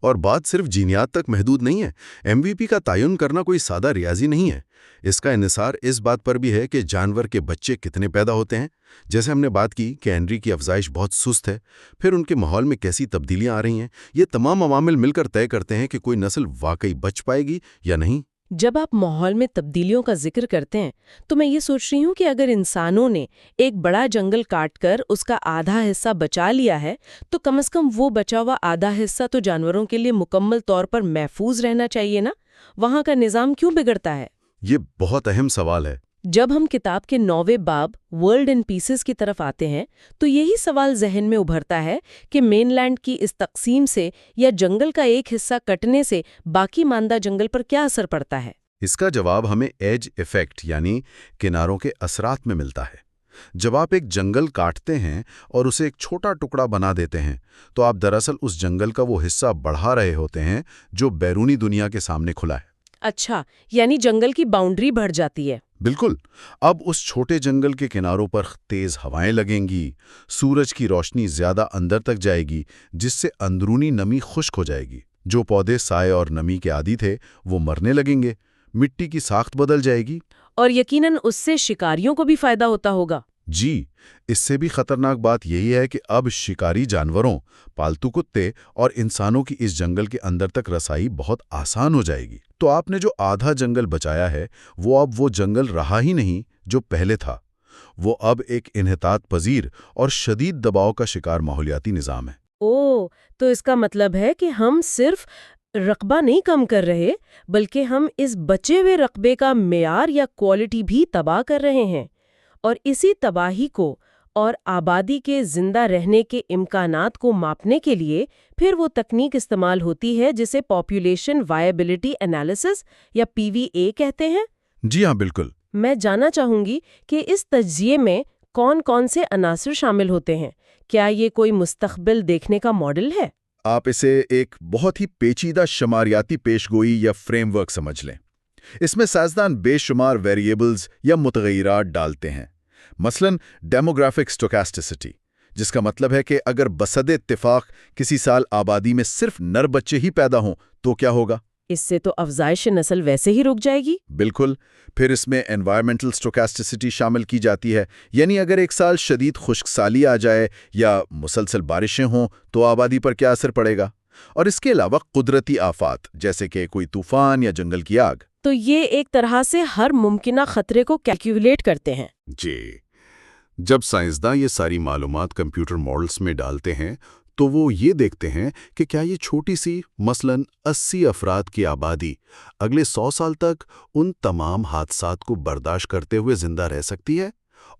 اور بات صرف جینیات تک محدود نہیں ہے۔ ایم وی پی کا تعین کرنا کوئی سادہ ریاضی نہیں ہے۔ اس کا انحصار اس بات پر بھی ہے کہ جانور کے بچے کتنے پیدا ہوتے ہیں۔ جیسے ہم نے بات کی کہ ہنری کی افزائش بہت سست ہے، پھر ان کے ماحول میں کیسی تبدیلیاں آ رہی ہیں، یہ تمام عوامل مل کر طے کرتے ہیں کہ کوئی نسل واقعی بچ پائے گی یا نہیں۔ جب آپ ماحول میں تبدیلیوں کا ذکر کرتے ہیں تو میں یہ سوچ رہی ہوں کہ اگر انسانوں نے ایک بڑا جنگل کاٹ کر اس کا آدھا حصہ بچا لیا ہے تو کم از کم وہ بچا ہوا آدھا حصہ تو جانوروں کے لیے مکمل طور پر محفوظ رہنا چاہیے نا۔ وہاں کا نظام کیوں بگڑتا ہے؟ یہ بہت اہم سوال ہے۔ جب ہم کتاب کے 9ویں باب ورلڈ ان پیسز کی طرف آتے ہیں تو یہی سوال ذہن میں ابھرتا ہے کہ مین لینڈ کی اس تقسیم سے یا جنگل کا ایک حصہ کٹنے سے باقی ماندہ جنگل پر کیا اثر پڑتا ہے؟ اس کا جواب ہمیں ایج ایفیکٹ یعنی کناروں کے اثرات میں ملتا ہے۔ جب آپ ایک جنگل کاٹتے ہیں اور اسے ایک چھوٹا ٹکڑا بنا دیتے ہیں تو آپ دراصل اس جنگل کا وہ حصہ بڑھا رہے ہوتے ہیں جو بیرونی دنیا کے سامنے کھلا ہے۔ اچھا، یعنی جنگل کی باؤنڈری بڑھ جاتی ہے۔ بالکل۔ اب اس چھوٹے جنگل کے کناروں پر تیز ہوائیں لگیں گی، سورج کی روشنی زیادہ اندر تک جائے گی جس سے اندرونی نمی خشک ہو جائے گی۔ جو پودے سائے اور نمی کے عادی تھے وہ مرنے لگیں گے، مٹی کی ساخت بدل جائے گی۔ اور یقیناً اس سے شکاریوں کو بھی فائدہ ہوتا ہوگا۔ جی، اس سے بھی خطرناک بات یہی ہے کہ اب شکاری جانوروں، پالتو کتے اور انسانوں کی اس جنگل کے اندر تک رسائی بہت آسان ہو جائے گی۔ تو آپ نے جو آدھا جنگل بچایا ہے وہ جنگل رہا ہی نہیں جو پہلے تھا، وہ اب ایک انحطاط پذیر اور شدید دباؤ کا شکار ماحولیاتی نظام ہے۔ تو اس کا مطلب ہے کہ ہم صرف رقبہ نہیں کم کر رہے بلکہ ہم اس بچے ہوئے رقبے کا معیار یا کوالٹی بھی تباہ کر رہے ہیں، اور اسی تباہی کو اور آبادی کے زندہ رہنے کے امکانات کو ماپنے کے لیے پھر وہ تکنیک استعمال ہوتی ہے جسے پاپولیشن وائبلٹی انالیسس یا PVA کہتے ہیں۔ جی ہاں، بالکل۔ میں جاننا چاہوں گی کہ اس تجزیے میں کون کون سے عناصر شامل ہوتے ہیں۔ کیا یہ کوئی مستقبل دیکھنے کا ماڈل ہے؟ آپ اسے ایک بہت ہی پیچیدہ شماریاتی پیشگوئی یا فریم ورک سمجھ لیں۔ اس میں سائنسدان بے شمار ویریبلز یا متغیرات ڈالتے ہیں، مثلا ڈیموگرافک سٹوکاسٹسٹی، جس کا مطلب ہے کہ اگر بصد اتفاق کسی سال آبادی میں صرف نر بچے ہی پیدا ہوں تو کیا ہوگا؟ اس سے تو افزائش نسل ویسے ہی رک جائے گی۔ بالکل۔ پھر اس میں انوائرمنٹل سٹوکاسٹسٹی شامل کی جاتی ہے، یعنی اگر ایک سال شدید خشک سالی آ جائے یا مسلسل بارشیں ہوں تو آبادی پر کیا اثر پڑے گا، اور اس کے علاوہ قدرتی آفات جیسے کہ کوئی طوفان یا جنگل کی آگ۔ تو یہ ایک طرح سے ہر ممکنہ خطرے کو کیلکولیٹ کرتے ہیں۔ جی، جب سائنسداں یہ ساری معلومات کمپیوٹر ماڈلز میں ڈالتے ہیں تو وہ یہ دیکھتے ہیں کہ کیا یہ چھوٹی سی مثلاً 80 افراد کی آبادی اگلے 100 سال تک ان تمام حادثات کو برداشت کرتے ہوئے زندہ رہ سکتی ہے،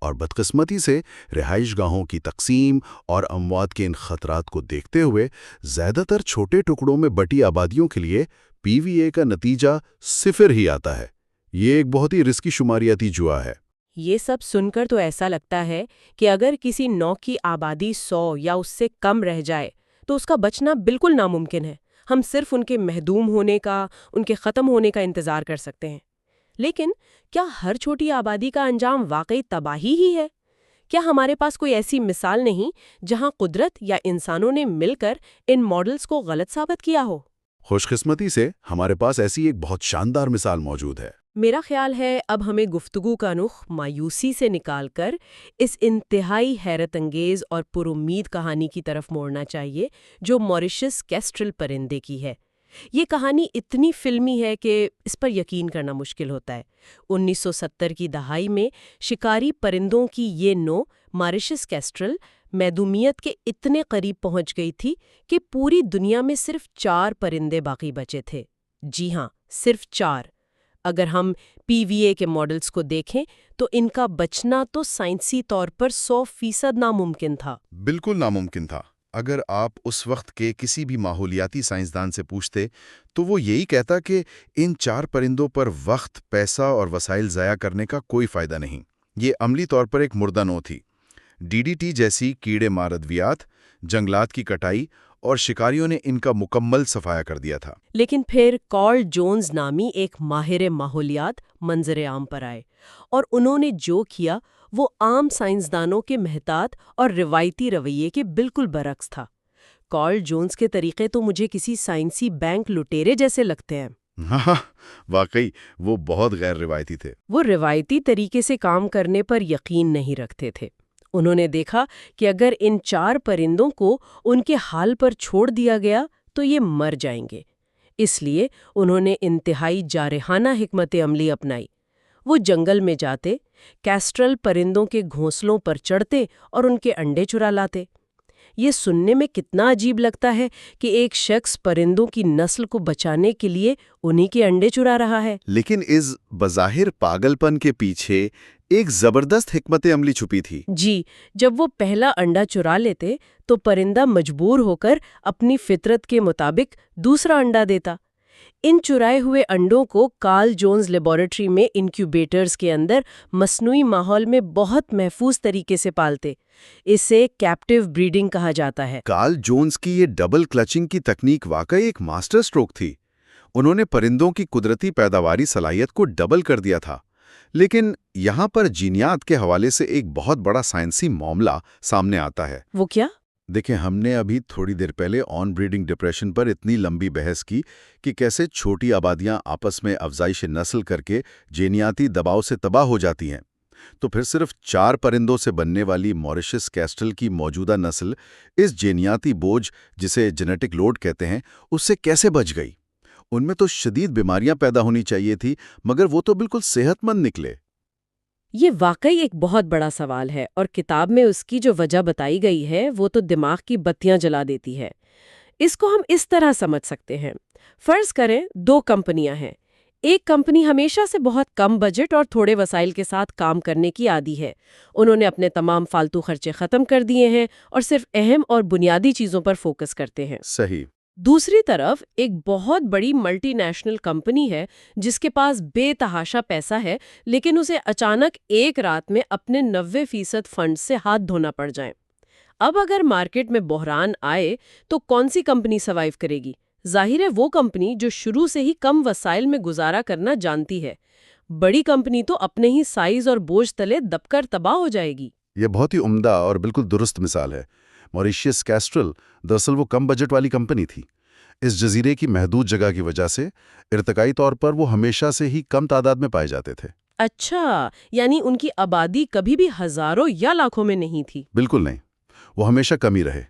اور بدقسمتی سے رہائش گاہوں کی تقسیم اور اموات کے ان خطرات کو دیکھتے ہوئے زیادہ تر چھوٹے ٹکڑوں میں بٹی آبادیوں کے لیے PVA کا نتیجہ 0 ہی آتا ہے۔ یہ ایک بہت ہی رسکی شماریاتی جوا ہے۔ یہ سب سن کر تو ایسا لگتا ہے کہ اگر کسی نو کی آبادی 100 یا اس سے کم رہ جائے تو اس کا بچنا بالکل ناممکن ہے۔ ہم صرف ان کے محدوم ہونے کا، ان کے ختم ہونے کا انتظار کر سکتے ہیں۔ لیکن کیا ہر چھوٹی آبادی کا انجام واقعی تباہی ہی ہے؟ کیا ہمارے پاس کوئی ایسی مثال نہیں جہاں قدرت یا انسانوں نے مل کر ان ماڈلز کو غلط ثابت کیا ہو؟ خوش قسمتی سے ہمارے پاس ایسی ایک بہت شاندار مثال موجود ہے۔ میرا خیال ہے اب ہمیں گفتگو کا رخ مایوسی سے نکال کر اس انتہائی حیرت انگیز اور پر امید کہانی کی طرف موڑنا چاہیے جو موریشس کیسٹرل پرندے کی ہے۔ یہ کہانی اتنی فلمی ہے کہ اس پر یقین کرنا مشکل ہوتا ہے۔ 1970 کی دہائی میں شکاری پرندوں کی یہ نوع موریشس کیسٹرل محدومیت کے اتنے قریب پہنچ گئی تھی کہ پوری دنیا میں صرف 4 پرندے باقی بچے تھے۔ جی ہاں، صرف 4۔ اگر ہم PVA کے ماڈلز کو دیکھیں تو ان کا بچنا تو سائنسی طور پر 100% ناممکن تھا۔ بالکل ناممکن تھا۔ اگر آپ اس وقت کے کسی بھی ماحولیاتی سائنسدان سے پوچھتے تو وہ یہی کہتا کہ ان 4 پرندوں پر وقت، پیسہ اور وسائل ضائع کرنے کا کوئی فائدہ نہیں۔ یہ عملی طور پر ایک مردہ نو تھی۔ DDT جیسی کیڑے مار ادویات، جنگلات کی کٹائی اور شکاریوں نے ان کا مکمل صفایا کر دیا تھا۔ لیکن پھر کارل جونز نامی ایک ماہر ماحولیات منظر عام پر آئے اور انہوں نے جو کیا وہ عام سائنسدانوں کے محتاط اور روایتی رویے کے بالکل برعکس تھا۔ کارل جونز کے طریقے تو مجھے کسی سائنسی بینک لٹیرے جیسے لگتے ہیں۔ ہاں، واقعی وہ بہت غیر روایتی تھے۔ وہ روایتی طریقے سے کام کرنے پر یقین نہیں رکھتے تھے۔ انہوں نے دیکھا کہ اگر ان 4 پرندوں کو ان کے حال پر چھوڑ دیا گیا تو یہ مر جائیں گے۔ اس لیے انہوں نے انتہائی جارحانہ حکمت عملی اپنائی۔ وہ جنگل میں جاتے، کیسٹرل پرندوں کے گھونسلوں پر چڑھتے اور ان کے انڈے چرا لاتے۔ یہ سننے میں کتنا عجیب لگتا ہے کہ ایک شخص پرندوں کی نسل کو بچانے کے لیے انہی کے انڈے چرا رہا ہے۔ لیکن اس بظاہر پاگل پن کے پیچھے ایک زبردست حکمت عملی چھپی تھی۔ جی، جب وہ پہلا انڈا چرا لیتے تو پرندہ مجبور ہو کر اپنی فطرت کے مطابق دوسرا انڈا دیتا۔ ان چرائے ہوئے انڈوں کو کارل جونز لیبارٹری میں انکیوبیٹرز کے اندر مصنوعی ماحول میں بہت محفوظ طریقے سے پالتے۔ اسے کیپٹیو بریڈنگ کہا جاتا ہے۔ کارل جونز کی یہ ڈبل کلچنگ کی تکنیک واقعی ایک ماسٹر سٹروک تھی۔ انہوں نے پرندوں کی قدرتی پیداواری صلاحیت کو ڈبل کر دیا تھا۔ لیکن یہاں پر جینیات کے حوالے سے ایک بہت بڑا سائنسی معاملہ سامنے آتا ہے۔ وہ کیا؟ دیکھیں، ہم نے ابھی تھوڑی دیر پہلے آن بریڈنگ ڈپریشن پر اتنی لمبی بحث کی کہ کیسے چھوٹی آبادیاں آپس میں افزائش نسل کر کے جینیاتی دباؤ سے تباہ ہو جاتی ہیں۔ تو پھر صرف 4 پرندوں سے بننے والی موریشس کیسٹل کی موجودہ نسل اس جینیاتی بوجھ، جسے جینیٹک لوڈ کہتے ہیں، اس سے کیسے بچ گئی؟ ان میں تو شدید بیماریاں پیدا ہونی چاہیے تھی، مگر وہ تو بالکل صحت مند نکلے۔ یہ واقعی ایک بہت بڑا سوال ہے اور کتاب میں اس کی جو وجہ بتائی گئی ہے وہ تو دماغ کی بتیاں جلا دیتی ہے۔ اس کو ہم اس طرح سمجھ سکتے ہیں۔ فرض کریں 2 کمپنیاں ہیں۔ ایک کمپنی ہمیشہ سے بہت کم بجٹ اور تھوڑے وسائل کے ساتھ کام کرنے کی عادی ہے۔ انہوں نے اپنے تمام فالتو خرچے ختم کر دیے ہیں اور صرف اہم اور بنیادی چیزوں پر فوکس کرتے ہیں۔ صحیح۔ دوسری طرف ایک بہت بڑی ملٹی نیشنل کمپنی ہے جس کے پاس بے تحاشا پیسہ ہے، لیکن اسے اچانک ایک رات میں اپنے 90% فنڈ سے ہاتھ دھونا پڑ جائیں۔ اب اگر مارکیٹ میں بحران آئے تو کون سی کمپنی سروائیو کرے گی؟ ظاہر ہے وہ کمپنی جو شروع سے ہی کم وسائل میں گزارا کرنا جانتی ہے۔ بڑی کمپنی تو اپنے ہی سائز اور بوجھ تلے دب کر تباہ ہو جائے گی۔ یہ بہت ہی عمدہ اور بالکل درست مثال ہے۔ موریشس کیسٹرل دراصل وہ کم بجٹ والی کمپنی تھی۔ اس جزیرے کی محدود جگہ کی وجہ سے ارتقائی طور پر وہ ہمیشہ سے ہی کم تعداد میں پائے جاتے تھے۔ اچھا، یعنی ان کی آبادی کبھی بھی ہزاروں یا لاکھوں میں نہیں تھی؟ بالکل نہیں، وہ ہمیشہ کمی رہے۔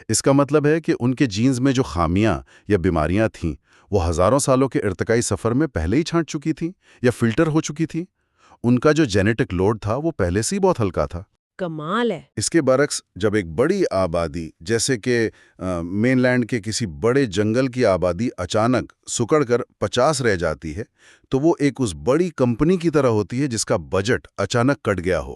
اس کا مطلب ہے کہ ان کے جینز میں جو خامیاں یا بیماریاں تھیں وہ ہزاروں سالوں کے ارتقائی سفر میں پہلے ہی چھانٹ چکی تھیں یا فلٹر ہو چکی تھیں۔ ان کا جو جینیٹک لوڈ تھا وہ پہلے سے ہی بہت ہلکا تھا۔ کمال ہے۔ اس کے برعکس جب ایک بڑی آبادی جیسے کہ مین لینڈ کے کسی بڑے جنگل کی آبادی اچانک سکڑ کر 50 رہ جاتی ہے تو وہ ایک اس بڑی کمپنی کی طرح ہوتی ہے جس کا بجٹ اچانک کٹ گیا ہو۔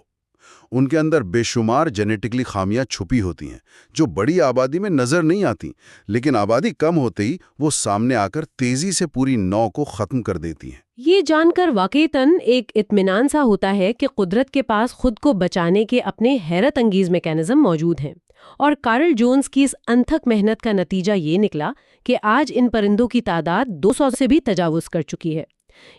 ان کے اندر بے شمار جینیٹکلی خامیاں چھپی ہوتی ہیں جو بڑی آبادی میں نظر نہیں آتی، لیکن آبادی کم ہوتے ہی وہ سامنے آ کر تیزی سے پوری نو کو ختم کر دیتی ہیں۔ یہ جان کر واقعتاً ایک اطمینان سا ہوتا ہے کہ قدرت کے پاس خود کو بچانے کے اپنے حیرت انگیز میکینزم موجود ہیں، اور کارل جونز کی اس انتھک محنت کا نتیجہ یہ نکلا کہ آج ان پرندوں کی تعداد 200 سے بھی تجاوز کر چکی ہے۔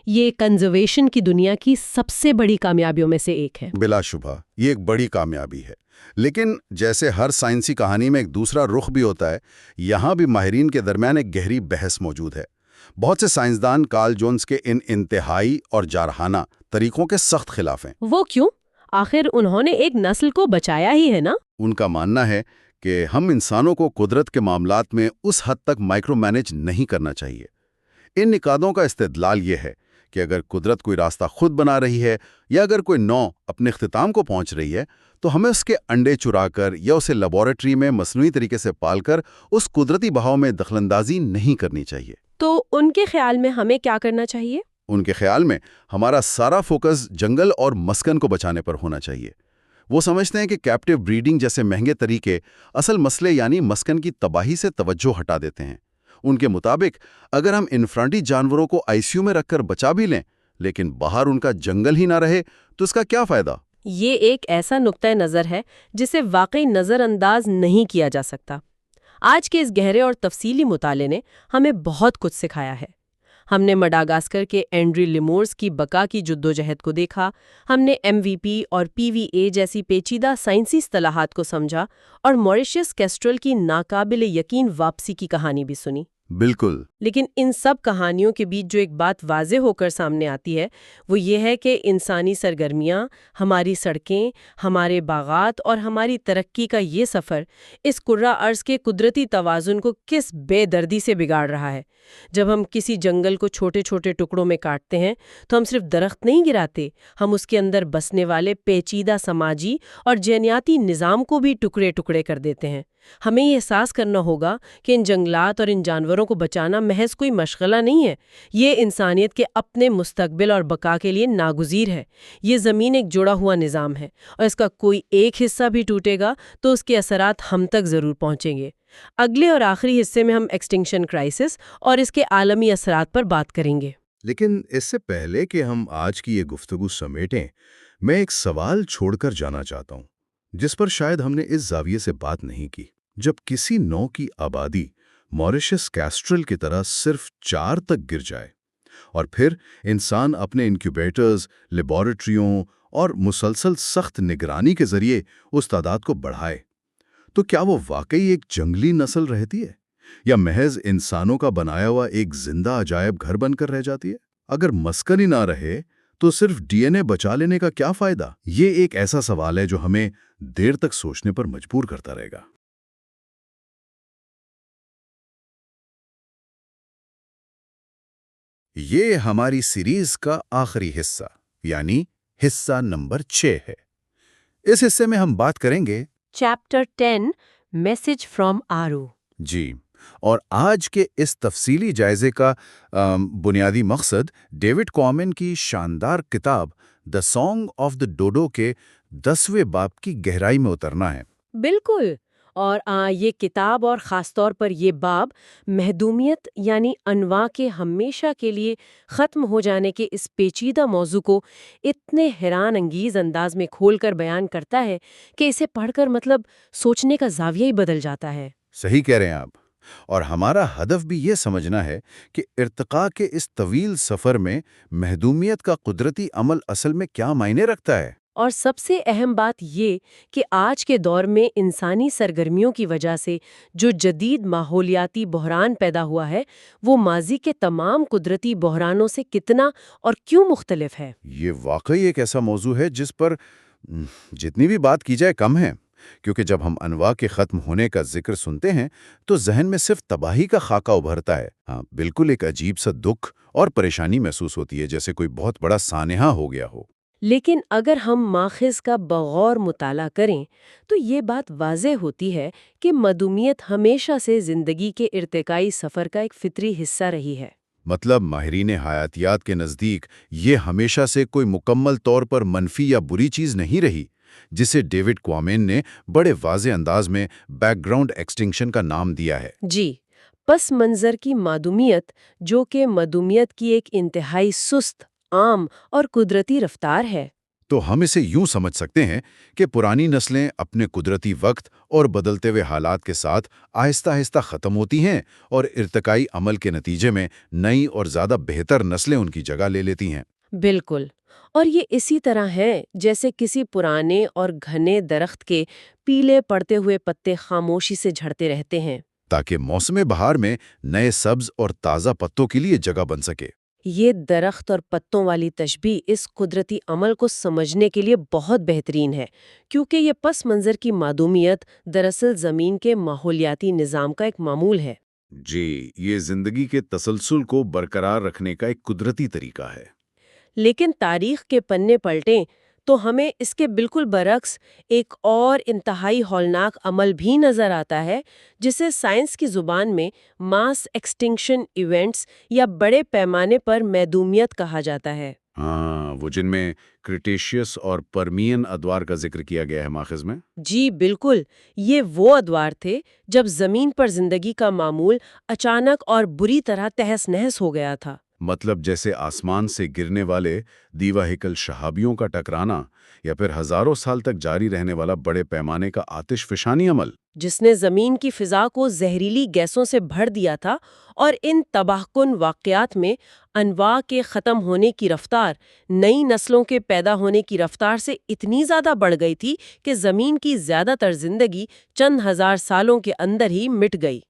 یہ کنزرویشن کی دنیا کی سب سے بڑی کامیابیوں میں سے ایک ہے۔ بلا شبہ یہ ایک بڑی کامیابی ہے، لیکن جیسے ہر سائنسی کہانی میں ایک دوسرا رخ بھی ہوتا ہے، یہاں بھی ماہرین کے درمیان ایک گہری بحث موجود ہے۔ بہت سے سائنسدان کارل جونز کے ان انتہائی اور جارحانہ طریقوں کے سخت خلاف ہیں۔ وہ کیوں؟ آخر انہوں نے ایک نسل کو بچایا ہی ہے نا۔ ان کا ماننا ہے کہ ہم انسانوں کو قدرت کے معاملات میں اس حد تک مائکرو مینج نہیں کرنا چاہیے۔ ان نقادوں کا استدلال یہ ہے کہ اگر قدرت کوئی راستہ خود بنا رہی ہے یا اگر کوئی نو اپنے اختتام کو پہنچ رہی ہے تو ہمیں اس کے انڈے چرا کر یا اسے لیبارٹری میں مصنوعی طریقے سے پال کر اس قدرتی بہاؤ میں دخل اندازی نہیں کرنی چاہیے۔ تو ان کے خیال میں ہمیں کیا کرنا چاہیے؟ ان کے خیال میں ہمارا سارا فوکس جنگل اور مسکن کو بچانے پر ہونا چاہیے۔ وہ سمجھتے ہیں کہ کیپٹیو بریڈنگ جیسے مہنگے طریقے اصل مسئلے یعنی مسکن کی تباہی سے توجہ ہٹا دیتے ہیں۔ ان کے مطابق اگر ہم انفرانٹی جانوروں کو آئی سی یو میں رکھ کر بچا بھی لیں لیکن باہر ان کا جنگل ہی نہ رہے تو اس کا کیا فائدہ؟ یہ ایک ایسا نقطۂ نظر ہے جسے واقعی نظر انداز نہیں کیا جا سکتا۔ آج کے اس گہرے اور تفصیلی مطالعے نے ہمیں بہت کچھ سکھایا ہے۔ ہم نے مڈاگاسکر کے اینڈری لیمورز کی بقا کی جدوجہد کو دیکھا، ہم نے MVP اور PVA جیسی پیچیدہ سائنسی اصطلاحات کو سمجھا اور موریشیس کیسٹرل کی ناقابل یقین واپسی کی کہانی بھی سنی۔ بالکل۔ لیکن ان سب کہانیوں کے بیچ جو ایک بات واضح ہو کر سامنے آتی ہے وہ یہ ہے کہ انسانی سرگرمیاں، ہماری سڑکیں، ہمارے باغات اور ہماری ترقی کا یہ سفر اس کرۂ ارض کے قدرتی توازن کو کس بے دردی سے بگاڑ رہا ہے۔ جب ہم کسی جنگل کو چھوٹے چھوٹے ٹکڑوں میں کاٹتے ہیں تو ہم صرف درخت نہیں گراتے، ہم اس کے اندر بسنے والے پیچیدہ سماجی اور جینیاتی نظام کو بھی ٹکڑے ٹکڑے کر دیتے ہیں۔ ہمیں یہ احساس کرنا ہوگا کہ ان جنگلات اور ان جانوروں کو بچانا محض کوئی مشغلہ نہیں ہے، یہ انسانیت کے اپنے مستقبل اور بقا کے لیے ناگزیر ہے۔ یہ زمین ایک جڑا ہوا نظام ہے اور اس کا کوئی ایک حصہ بھی ٹوٹے گا تو اس کے اثرات ہم تک ضرور پہنچیں گے۔ اگلے اور آخری حصے میں ہم ایکسٹنکشن کرائسس اور اس کے عالمی اثرات پر بات کریں گے۔ لیکن اس سے پہلے کہ ہم آج کی یہ گفتگو سمیٹیں، میں ایک سوال چھوڑ کر جانا چاہتا ہوں جس پر شاید ہم نے اس زاویے سے بات نہیں کی۔ جب کسی نو کی آبادی موریشیس کیسٹرل کی طرح صرف 4 تک گر جائے اور پھر انسان اپنے انکیوبیٹرز، لیبارٹریوں اور مسلسل سخت نگرانی کے ذریعے اس تعداد کو بڑھائے، تو کیا وہ واقعی ایک جنگلی نسل رہتی ہے یا محض انسانوں کا بنایا ہوا ایک زندہ عجائب گھر بن کر رہ جاتی ہے؟ اگر مسکن ہی نہ رہے تو صرف DNA بچا لینے کا کیا فائدہ؟ یہ ایک ایسا سوال ہے جو ہمیں دیر تک سوچنے پر مجبور کرتا رہے گا۔ یہ ہماری سیریز کا آخری حصہ یعنی حصہ نمبر 6 ہے۔ اس حصے میں ہم بات کریں گے چیپٹر 10 میسج فرام آرو۔ جی، اور آج کے اس تفصیلی جائزے کا بنیادی مقصد ڈیوڈ کومن کی شاندار کتاب دی سانگ آف دی ڈوڈو کے 10ویں باب کی گہرائی میں اترنا ہے۔ بالکل، اور یہ کتاب اور خاص طور پر یہ باب محدومیت یعنی انواع کے ہمیشہ کے لیے ختم ہو جانے کے اس پیچیدہ موضوع کو اتنے حیران انگیز انداز میں کھول کر بیان کرتا ہے کہ اسے پڑھ کر سوچنے کا زاویہ ہی بدل جاتا ہے۔ صحیح کہہ رہے ہیں آپ، اور ہمارا ہدف بھی یہ سمجھنا ہے کہ ارتقاء کے اس طویل سفر میں محدومیت کا قدرتی عمل اصل میں کیا معنی رکھتا ہے۔ اور سب سے اہم بات یہ کہ آج کے دور میں انسانی سرگرمیوں کی وجہ سے جو جدید ماحولیاتی بحران پیدا ہوا ہے وہ ماضی کے تمام قدرتی بحرانوں سے کتنا اور کیوں مختلف ہے۔ یہ واقعی ایک ایسا موضوع ہے جس پر جتنی بھی بات کی جائے کم ہے، کیونکہ جب ہم انواع کے ختم ہونے کا ذکر سنتے ہیں تو ذہن میں صرف تباہی کا خاکہ ابھرتا ہے۔ ہاں، بالکل ایک عجیب سا دکھ اور پریشانی محسوس ہوتی ہے، جیسے کوئی بہت بڑا سانحہ ہو گیا ہو۔ لیکن اگر ہم ماخذ کا بغور مطالعہ کریں تو یہ بات واضح ہوتی ہے کہ محدومیت ہمیشہ سے زندگی کے ارتقائی سفر کا ایک فطری حصہ رہی ہے۔ مطلب ماہرین حیاتیات کے نزدیک یہ ہمیشہ سے کوئی مکمل طور پر منفی یا بری چیز نہیں رہی، جسے ڈیوڈ کومن نے بڑے واضح انداز میں بیک گراؤنڈ ایکسٹنکشن کا نام دیا ہے۔ جی، پس منظر کی معدومیت، جو کہ معدومیت کی ایک انتہائی سست، عام اور قدرتی رفتار ہے۔ تو ہم اسے یوں سمجھ سکتے ہیں کہ پرانی نسلیں اپنے قدرتی وقت اور بدلتے ہوئے حالات کے ساتھ آہستہ آہستہ ختم ہوتی ہیں اور ارتقائی عمل کے نتیجے میں نئی اور زیادہ بہتر نسلیں ان کی جگہ لے لیتی ہیں۔ بالکل، اور یہ اسی طرح ہے جیسے کسی پرانے اور گھنے درخت کے پیلے پڑتے ہوئے پتے خاموشی سے جھڑتے رہتے ہیں تاکہ موسم بہار میں نئے سبز اور تازہ پتوں کے لیے جگہ بن سکے۔ یہ درخت اور پتوں والی تشبیہ اس قدرتی عمل کو سمجھنے کے لیے بہت بہترین ہے، کیونکہ یہ پس منظر کی معدومیت دراصل زمین کے ماحولیاتی نظام کا ایک معمول ہے۔ جی، یہ زندگی کے تسلسل کو برقرار رکھنے کا ایک قدرتی طریقہ ہے۔ لیکن تاریخ کے پنے پلٹیں تو ہمیں اس کے بالکل برعکس ایک اور انتہائی ہولناک عمل بھی نظر آتا ہے جسے سائنس کی زبان میں ماس ایکسٹنکشن ایونٹس یا بڑے پیمانے پر معدومیت کہا جاتا ہے۔ ہاں، وہ جن میں کریٹیشیس اور پرمین ادوار کا ذکر کیا گیا ہے ماخذ میں۔ جی بالکل، یہ وہ ادوار تھے جب زمین پر زندگی کا معمول اچانک اور بری طرح تہس نہس ہو گیا تھا۔ مطلب جیسے آسمان سے گرنے والے دیوا ہیکل شہابیوں کا ٹکرانا یا پھر ہزاروں سال تک جاری رہنے والا بڑے پیمانے کا آتش فشانی عمل، جس نے زمین کی فضا کو زہریلی گیسوں سے بھر دیا تھا، اور ان تباہ کن واقعات میں انواع کے ختم ہونے کی رفتار نئی نسلوں کے پیدا ہونے کی رفتار سے اتنی زیادہ بڑھ گئی تھی کہ زمین کی زیادہ تر زندگی چند ہزار سالوں کے اندر ہی مٹ گئی۔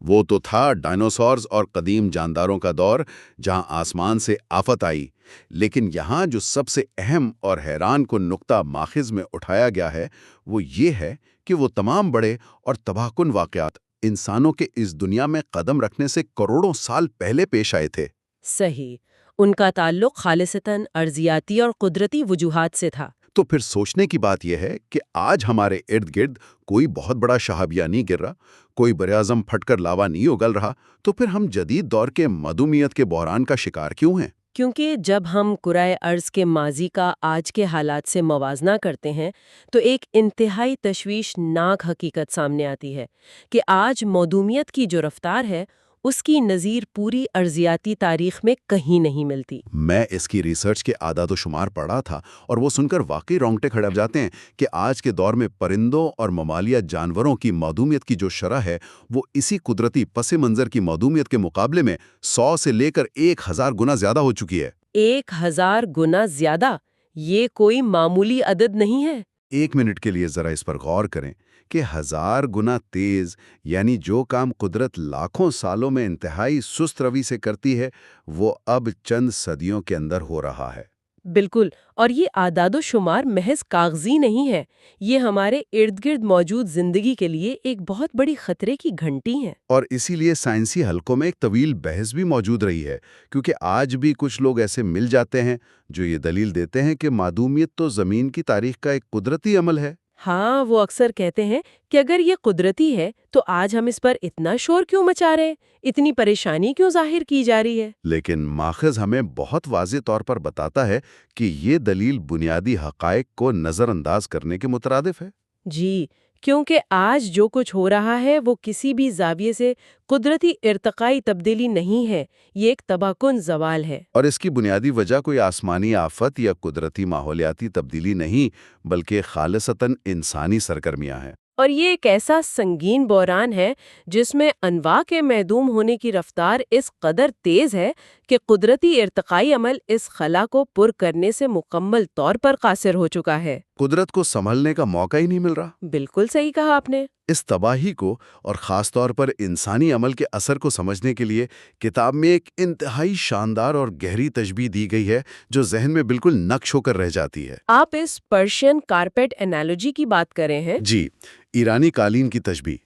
وہ تو تھا ڈائنوسارز اور قدیم جانداروں کا دور جہاں آسمان سے آفت آئی، لیکن یہاں جو سب سے اہم اور حیران کن نقطہ ماخذ میں اٹھایا گیا ہے وہ یہ ہے کہ وہ تمام بڑے اور تباہ کن واقعات انسانوں کے اس دنیا میں قدم رکھنے سے کروڑوں سال پہلے پیش آئے تھے۔ صحیح، ان کا تعلق خالصتاً ارضیاتی اور قدرتی وجوہات سے تھا۔ تو پھر سوچنے کی بات یہ ہے کہ آج ہمارے ارد گرد کوئی بہت بڑا شہابیہ نہیں گر رہا، کوئی براعظم پھٹ کر لاوا نہیں اگل رہا، تو پھر ہم جدید دور کے معدومیت کے بحران کا شکار کیوں ہیں؟ کیونکہ جب ہم کرۂ ارض کے ماضی کا آج کے حالات سے موازنہ کرتے ہیں تو ایک انتہائی تشویشناک حقیقت سامنے آتی ہے کہ آج معدومیت کی جو رفتار ہے اس کی نظیر پوری ارضیاتی تاریخ میں کہیں نہیں ملتی۔ میں اس کی ریسرچ کے اعداد و شمار پڑھا تھا اور وہ سن کر واقعی رونگٹے کھڑے ہو جاتے ہیں کہ آج کے دور میں پرندوں اور ممالیہ جانوروں کی معدومیت کی جو شرح ہے وہ اسی قدرتی پس منظر کی معدومیت کے مقابلے میں 100 سے لے کر 1000 گنا زیادہ ہو چکی ہے۔ 1000 گنا زیادہ؟ یہ کوئی معمولی عدد نہیں ہے۔ 1 منٹ کے لیے ذرا اس پر غور کریں کہ 1000 گنا تیز، یعنی جو کام قدرت لاکھوں سالوں میں انتہائی سست روی سے کرتی ہے وہ اب چند صدیوں کے اندر ہو رہا ہے۔ بالکل، اور یہ اعداد و شمار محض کاغذی نہیں ہے، یہ ہمارے ارد گرد موجود زندگی کے لیے ایک بہت بڑی خطرے کی گھنٹی ہے۔ اور اسی لیے سائنسی حلقوں میں ایک طویل بحث بھی موجود رہی ہے، کیونکہ آج بھی کچھ لوگ ایسے مل جاتے ہیں جو یہ دلیل دیتے ہیں کہ معدومیت تو زمین کی تاریخ کا ایک قدرتی عمل ہے۔ ہاں، وہ اکثر کہتے ہیں کہ اگر یہ قدرتی ہے تو آج ہم اس پر اتنا شور کیوں مچا رہے ہیں، اتنی پریشانی کیوں ظاہر کی جا رہی ہے؟ لیکن ماخذ ہمیں بہت واضح طور پر بتاتا ہے کہ یہ دلیل بنیادی حقائق کو نظر انداز کرنے کے مترادف ہے۔ جی، کیونکہ آج جو کچھ ہو رہا ہے وہ کسی بھی زاویے سے قدرتی ارتقائی تبدیلی نہیں ہے، یہ ایک تباہ کن زوال ہے۔ اور اس کی بنیادی وجہ کوئی آسمانی آفت یا قدرتی ماحولیاتی تبدیلی نہیں، بلکہ خالصتاً انسانی سرگرمیاں ہیں۔ اور یہ ایک ایسا سنگین بحران ہے جس میں انواع کے معدوم ہونے کی رفتار اس قدر تیز ہے کہ قدرتی ارتقائی عمل اس خلا کو پر کرنے سے مکمل طور پر قاصر ہو چکا ہے۔ قدرت کو سنبھلنے کا موقع ہی نہیں مل رہا۔ بالکل صحیح کہا آپ نے۔ اس تباہی کو اور خاص طور پر انسانی عمل کے اثر کو سمجھنے کے لیے کتاب میں ایک انتہائی شاندار اور گہری تشبیہ دی گئی ہے جو ذہن میں بالکل نقش ہو کر رہ جاتی ہے۔ آپ اس پرشین کارپیٹ انالوجی کی بات کر رہے ہیں؟ جی، ایرانی قالین کی تشبیہ۔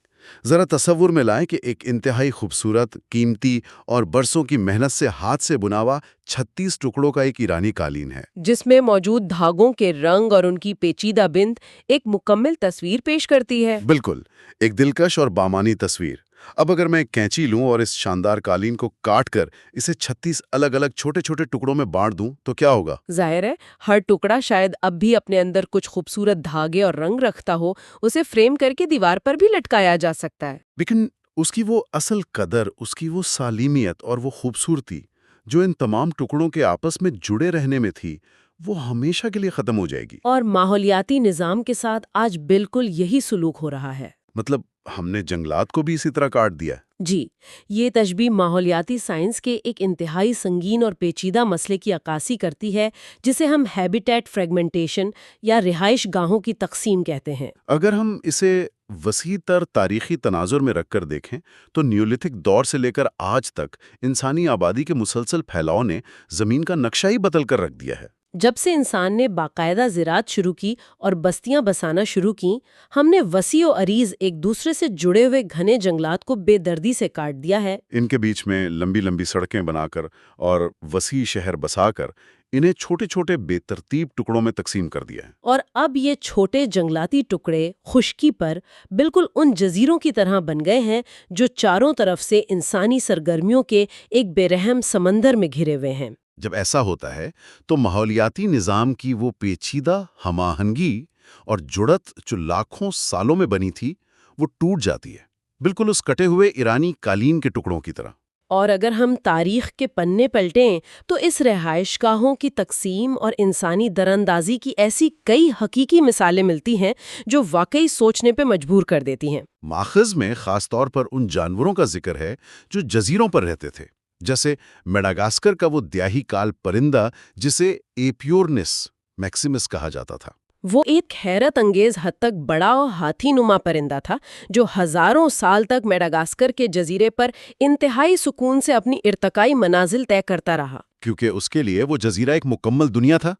ذرا تصور میں لائیں کہ ایک انتہائی خوبصورت، قیمتی اور برسوں کی محنت سے ہاتھ سے بنا ہوا 36 ٹکڑوں کا ایک ایرانی قالین ہے، جس میں موجود دھاگوں کے رنگ اور ان کی پیچیدہ بند ایک مکمل تصویر پیش کرتی ہے۔ بالکل، ایک دلکش اور بامانی تصویر۔ اب اگر میں ایک کینچی لوں اور اس شاندار قالین کو کاٹ کر اسے 36 الگ الگ چھوٹے چھوٹے ٹکڑوں میں بانٹ دوں تو کیا ہوگا؟ ظاہر ہے ہر ٹکڑا شاید اب بھی اپنے اندر کچھ خوبصورت دھاگے اور رنگ رکھتا ہو، اسے فریم کر کے دیوار پر بھی لٹکایا جا سکتا ہے۔ لیکن اس کی وہ اصل قدر، اس کی وہ سالمیت اور وہ خوبصورتی جو ان تمام ٹکڑوں کے آپس میں جڑے رہنے میں تھی، وہ ہمیشہ کے لیے ختم ہو جائے گی۔ اور ماحولیاتی نظام کے ساتھ آج بالکل یہی سلوک ہو رہا ہے۔ مطلب ہم نے جنگلات کو بھی اسی طرح کاٹ دیا۔ جی، یہ تشبیہ ماحولیاتی سائنس کے ایک انتہائی سنگین اور پیچیدہ مسئلے کی عکاسی کرتی ہے جسے ہم ہیبیٹیٹ فریگمنٹیشن یا رہائش گاہوں کی تقسیم کہتے ہیں۔ اگر ہم اسے وسیع تر تاریخی تناظر میں رکھ کر دیکھیں تو نیولتھک دور سے لے کر آج تک انسانی آبادی کے مسلسل پھیلاؤ نے زمین کا نقشہ ہی بدل کر رکھ دیا ہے۔ جب سے انسان نے باقاعدہ زراعت شروع کی اور بستیاں بسانا شروع کیں، ہم نے وسیع و عریض ایک دوسرے سے جڑے ہوئے گھنے جنگلات کو بے دردی سے کاٹ دیا ہے۔ ان کے بیچ میں لمبی لمبی سڑکیں بنا کر اور وسیع شہر بسا کر انہیں چھوٹے چھوٹے بے ترتیب ٹکڑوں میں تقسیم کر دیا ہے۔ اور اب یہ چھوٹے جنگلاتی ٹکڑے خشکی پر بالکل ان جزیروں کی طرح بن گئے ہیں جو چاروں طرف سے انسانی سرگرمیوں کے ایک بے رحم سمندر میں گھرے ہوئے ہیں۔ جب ایسا ہوتا ہے تو ماحولیاتی نظام کی وہ پیچیدہ ہم آہنگی اور جڑت جو لاکھوں سالوں میں بنی تھی وہ ٹوٹ جاتی ہے، بالکل اس کٹے ہوئے ایرانی قالین کے ٹکڑوں کی طرح۔ اور اگر ہم تاریخ کے پنے پلٹیں تو اس رہائش گاہوں کی تقسیم اور انسانی دراندازی کی ایسی کئی حقیقی مثالیں ملتی ہیں جو واقعی سوچنے پہ مجبور کر دیتی ہیں۔ ماخذ میں خاص طور پر ان جانوروں کا ذکر ہے جو جزیروں پر رہتے تھے، جیسے میڈاگاسکر کا وہ دیاہی کال پرندہ جسے ایپیورنس میکسیمس کہا جاتا تھا۔ وہ ایک حیرت انگیز حد تک بڑا اور ہاتھی نما پرندہ تھا جو ہزاروں سال تک میڈاگاسکر کے جزیرے پر انتہائی سکون سے اپنی ارتقائی منازل طے کرتا رہا۔ کیونکہ اس کے لیے وہ جزیرہ ایک مکمل دنیا تھا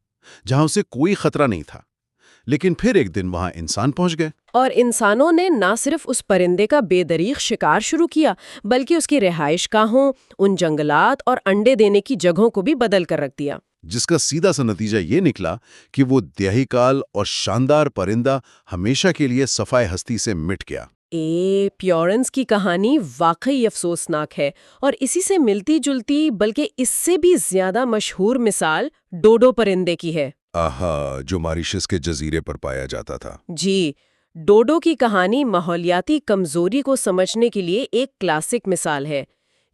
جہاں اسے کوئی خطرہ نہیں تھا۔ لیکن پھر ایک دن وہاں انسان پہنچ گئے، اور انسانوں نے نہ صرف اس پرندے کا بے دریغ شکار شروع کیا بلکہ اس کی رہائش گاہوں، ان جنگلات اور انڈے دینے کی جگہوں کو بھی بدل کر رکھ دیا، جس کا سیدھا سا نتیجہ یہ نکلا کہ وہ دیہی کال اور شاندار پرندہ ہمیشہ کے لیے صفائے ہستی سے مٹ گیا۔ پیورنس کی کہانی واقعی افسوسناک ہے، اور اسی سے ملتی جلتی بلکہ اس سے بھی زیادہ مشہور مثال ڈوڈو پرندے کی ہے۔ آہا، جو ماریشس کے جزیرے پر پایا جاتا تھا۔ جی، ڈوڈو کی کہانی ماحولیاتی کمزوری کو سمجھنے کے لیے ایک کلاسک مثال ہے۔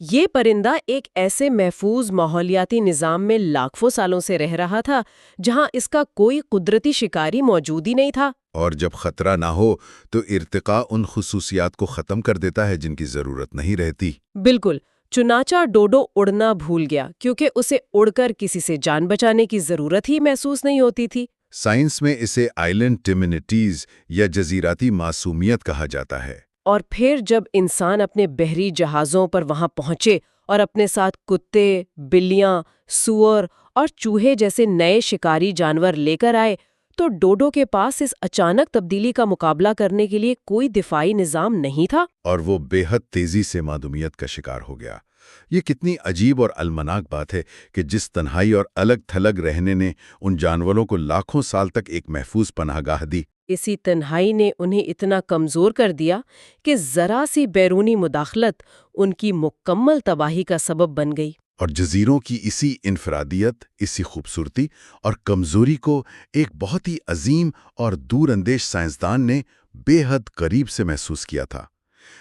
یہ پرندہ ایک ایسے محفوظ ماحولیاتی نظام میں لاکھوں سالوں سے رہ رہا تھا جہاں اس کا کوئی قدرتی شکاری موجود ہی نہیں تھا۔ اور جب خطرہ نہ ہو تو ارتقاء ان خصوصیات کو ختم کر دیتا ہے جن کی ضرورت نہیں رہتی۔ بالکل، چنانچہ ڈوڈو اڑنا بھول گیا کیونکہ اسے اڑ کر کسی سے جان بچانے کی ضرورت ہی محسوس نہیں ہوتی تھی۔ سائنس میں اسے آئلینڈ ٹیمینٹیز یا جزیراتی معصومیت کہا جاتا ہے۔ اور پھر جب انسان اپنے بحری جہازوں پر وہاں پہنچے اور اپنے ساتھ کتے، بلیاں، سور اور چوہے جیسے نئے شکاری جانور لے کر آئے تو ڈوڈو کے پاس اس اچانک تبدیلی کا مقابلہ کرنے کے لیے کوئی دفاعی نظام نہیں تھا، اور وہ بے حد تیزی سے معدومیت کا شکار ہو گیا۔ یہ کتنی عجیب اور المناک بات ہے کہ جس تنہائی اور الگ تھلگ رہنے نے ان جانوروں کو لاکھوں سال تک ایک محفوظ پناہ گاہ دی، اسی تنہائی نے انہیں اتنا کمزور کر دیا کہ ذرا سی بیرونی مداخلت ان کی مکمل تباہی کا سبب بن گئی۔ اور جزیروں کی اسی انفرادیت، اسی خوبصورتی اور کمزوری کو ایک بہت ہی عظیم اور دور اندیش سائنسدان نے بے حد قریب سے محسوس کیا تھا۔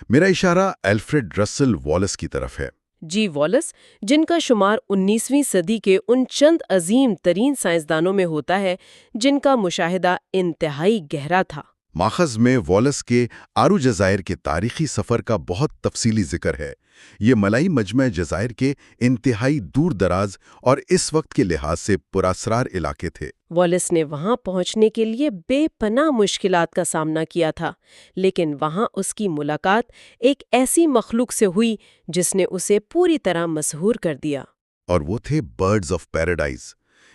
میرا اشارہ الفریڈ رسل والیس کی طرف ہے۔ جی، والیس، جن کا شمار 19ویں صدی کے ان چند عظیم ترین سائنسدانوں میں ہوتا ہے جن کا مشاہدہ انتہائی گہرا تھا۔ ماخذ میں والیس کے آرو جزائر کے تاریخی سفر کا بہت تفصیلی ذکر ہے۔ یہ ملائی مجمع جزائر کے انتہائی دور دراز اور اس وقت کے لحاظ سے پراسرار علاقے تھے۔ والیس نے وہاں پہنچنے کے لیے بے پناہ مشکلات کا سامنا کیا تھا، لیکن وہاں اس کی ملاقات ایک ایسی مخلوق سے ہوئی جس نے اسے پوری طرح مسحور کر دیا۔ اور وہ تھے برڈز آف پیراڈائز،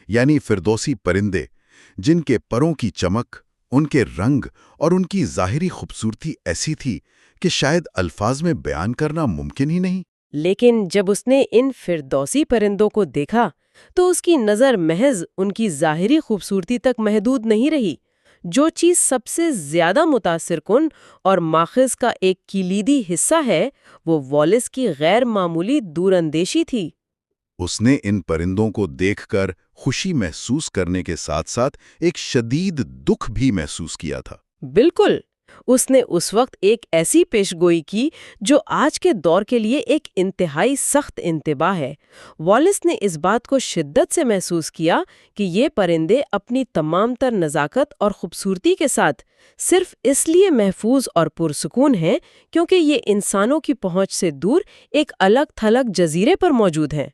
یعنی فردوسی پرندے، جن کے پروں کی چمک، ان کے رنگ اور ان کی ظاہری خوبصورتی ایسی تھی کہ شاید الفاظ میں بیان کرنا ممکن ہی نہیں۔ لیکن جب اس نے ان فردوسی پرندوں کو دیکھا تو اس کی نظر محض ان کی ظاہری خوبصورتی تک محدود نہیں رہی۔ جو چیز سب سے زیادہ متاثر کن اور ماخذ کا ایک کلیدی حصہ ہے وہ والیس کی غیر معمولی دور اندیشی تھی۔ اس نے ان پرندوں کو دیکھ کر خوشی محسوس کرنے کے ساتھ ساتھ ایک شدید دکھ بھی محسوس کیا تھا۔ بالکل، اس نے اس وقت ایک ایسی پیشگوئی کی جو آج کے دور کے لیے ایک انتہائی سخت انتباہ ہے۔ والیس نے اس بات کو شدت سے محسوس کیا کہ یہ پرندے اپنی تمام تر نزاکت اور خوبصورتی کے ساتھ صرف اس لیے محفوظ اور پرسکون ہیں کیونکہ یہ انسانوں کی پہنچ سے دور ایک الگ تھلگ جزیرے پر موجود ہیں۔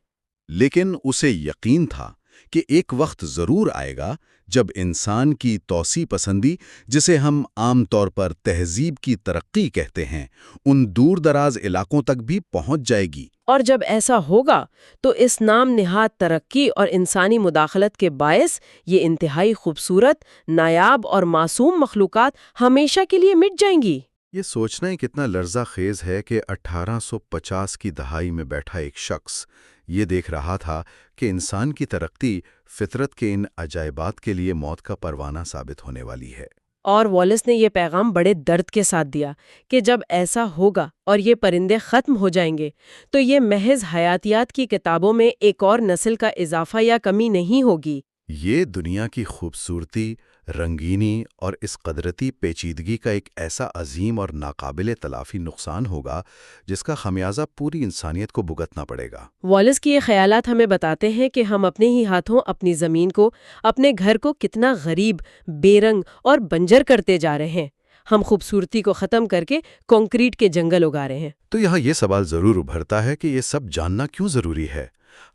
لیکن اسے یقین تھا کہ ایک وقت ضرور آئے گا جب انسان کی توسیع پسندی، جسے ہم عام طور پر تہذیب کی ترقی کہتے ہیں، ان دور دراز علاقوں تک بھی پہنچ جائے گی۔ اور جب ایسا ہوگا تو اس نام نہاد ترقی اور انسانی مداخلت کے باعث یہ انتہائی خوبصورت، نایاب اور معصوم مخلوقات ہمیشہ کے لیے مٹ جائیں گی۔ یہ سوچنا ہی کتنا لرزہ خیز ہے کہ 1850 کی دہائی میں بیٹھا ایک شخص یہ دیکھ رہا تھا کہ انسان کی ترقی فطرت کے ان عجائبات کے لیے موت کا پروانہ ثابت ہونے والی ہے۔ اور والیس نے یہ پیغام بڑے درد کے ساتھ دیا کہ جب ایسا ہوگا اور یہ پرندے ختم ہو جائیں گے تو یہ محض حیاتیات کی کتابوں میں ایک اور نسل کا اضافہ یا کمی نہیں ہوگی۔ یہ دنیا کی خوبصورتی، رنگینی اور اس قدرتی پیچیدگی کا ایک ایسا عظیم اور ناقابل تلافی نقصان ہوگا جس کا خمیازہ پوری انسانیت کو بھگتنا پڑے گا۔ والیس کی یہ خیالات ہمیں بتاتے ہیں کہ ہم اپنے ہی ہاتھوں اپنی زمین کو، اپنے گھر کو کتنا غریب، بے رنگ اور بنجر کرتے جا رہے ہیں۔ ہم خوبصورتی کو ختم کر کے کنکریٹ کے جنگل اگا رہے ہیں۔ تو یہاں یہ سوال ضرور ابھرتا ہے کہ یہ سب جاننا کیوں ضروری ہے؟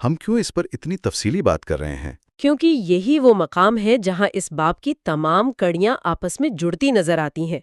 ہم کیوں اس پر اتنی تفصیلی بات کر رہے ہیں؟ کیونکہ یہی وہ مقام ہے جہاں اس باب کی تمام کڑیاں آپس میں جڑتی نظر آتی ہیں۔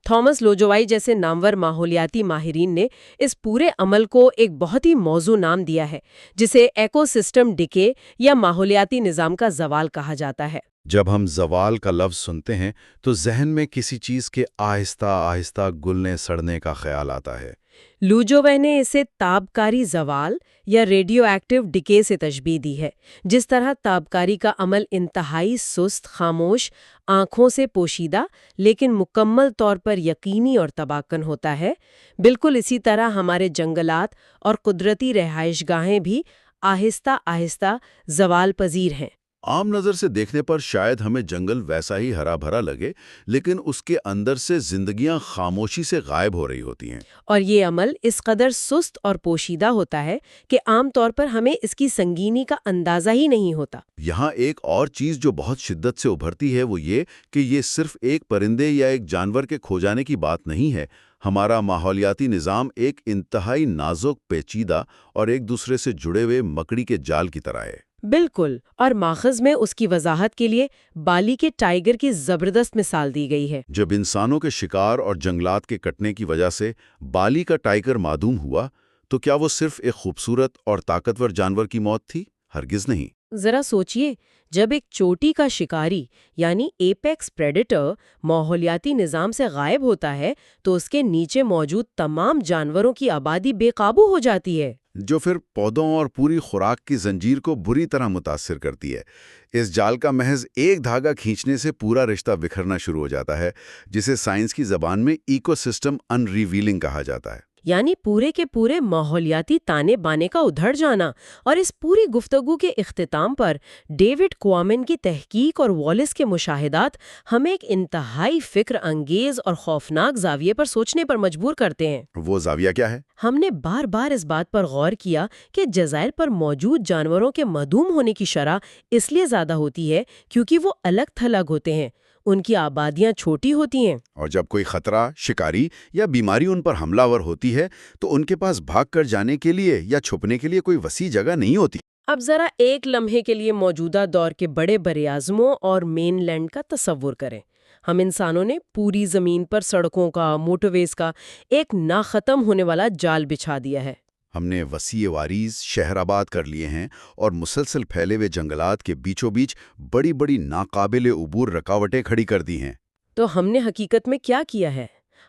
تھامس لوجوائی جیسے نامور ماحولیاتی ماہرین نے اس پورے عمل کو ایک بہت ہی موزوں نام دیا ہے، جسے ایکو سسٹم ڈکے یا ماحولیاتی نظام کا زوال کہا جاتا ہے۔ جب ہم زوال کا لفظ سنتے ہیں تو ذہن میں کسی چیز کے آہستہ آہستہ گلنے سڑنے کا خیال آتا ہے۔ لوجوے نے اسے تابکاری زوال یا ریڈیو ایکٹیو ڈکے سے تشبیہ دی ہے۔ جس طرح تابکاری کا عمل انتہائی سست، خاموش، آنکھوں سے پوشیدہ لیکن مکمل طور پر یقینی اور تباہ کن ہوتا ہے، بالکل اسی طرح ہمارے جنگلات اور قدرتی رہائش گاہیں بھی آہستہ آہستہ زوال پذیر ہیں۔ عام نظر سے دیکھنے پر شاید ہمیں جنگل ویسا ہی ہرا بھرا لگے، لیکن اس کے اندر سے زندگیاں خاموشی سے غائب ہو رہی ہوتی ہیں۔ اور یہ عمل اس قدر سست اور پوشیدہ ہوتا ہے کہ عام طور پر ہمیں اس کی سنگینی کا اندازہ ہی نہیں ہوتا۔ یہاں ایک اور چیز جو بہت شدت سے ابھرتی ہے وہ یہ کہ یہ صرف ایک پرندے یا ایک جانور کے کھو جانے کی بات نہیں ہے۔ ہمارا ماحولیاتی نظام ایک انتہائی نازک، پیچیدہ اور ایک دوسرے سے جڑے ہوئے مکڑی کے جال کی طرح ہے۔ بالکل، اور ماخذ میں اس کی وضاحت کے لیے بالی کے ٹائیگر کی زبردست مثال دی گئی ہے۔ جب انسانوں کے شکار اور جنگلات کے کٹنے کی وجہ سے بالی کا ٹائیگر معدوم ہوا تو کیا وہ صرف ایک خوبصورت اور طاقتور جانور کی موت تھی؟ ہرگز نہیں۔ ذرا سوچئے، جب ایک چوٹی کا شکاری یعنی ایپیکس پریڈیٹر ماحولیاتی نظام سے غائب ہوتا ہے تو اس کے نیچے موجود تمام جانوروں کی آبادی بے قابو ہو جاتی ہے، جو پھر پودوں اور پوری خوراک کی زنجیر کو بری طرح متاثر کرتی ہے۔ اس جال کا محض ایک دھاگا کھینچنے سے پورا رشتہ بکھرنا شروع ہو جاتا ہے، جسے سائنس کی زبان میں ایکو سسٹم ان ریویلنگ کہا جاتا ہے۔ یعنی پورے کے پورے ماحولیاتی تانے بانے کا ادھڑ جانا۔ اور اس پوری گفتگو کے اختتام پر ڈیوڈ کوامن کی تحقیق اور والیس کے مشاہدات ہمیں ایک انتہائی فکر انگیز اور خوفناک زاویے پر سوچنے پر مجبور کرتے ہیں۔ وہ زاویہ کیا ہے؟ ہم نے بار بار اس بات پر غور کیا کہ جزائر پر موجود جانوروں کے معدوم ہونے کی شرح اس لیے زیادہ ہوتی ہے کیونکہ وہ الگ تھلگ ہوتے ہیں، ان کی آبادیاں چھوٹی ہوتی ہیں، اور جب کوئی خطرہ، شکاری یا بیماری ان پر حملہ ور ہوتی ہے تو ان کے پاس بھاگ کر جانے کے لیے یا چھپنے کے لیے کوئی وسیع جگہ نہیں ہوتی۔ اب ذرا ایک لمحے کے لیے موجودہ دور کے بڑے براعظموں اور مین لینڈ کا تصور کریں۔ ہم انسانوں نے پوری زمین پر سڑکوں کا، موٹر ویز کا ایک نہ ختم ہونے والا جال بچھا دیا ہے۔ ہم نے وسیع واریز شہر آباد کر لیے ہیں اور مسلسل پھیلے ہوئے جنگلات کے بیچوں بیچ بڑی بڑی ناقابل عبور رکاوٹیں کھڑی کر دی ہیں۔ تو ہم نے حقیقت میں کیا کیا ہے؟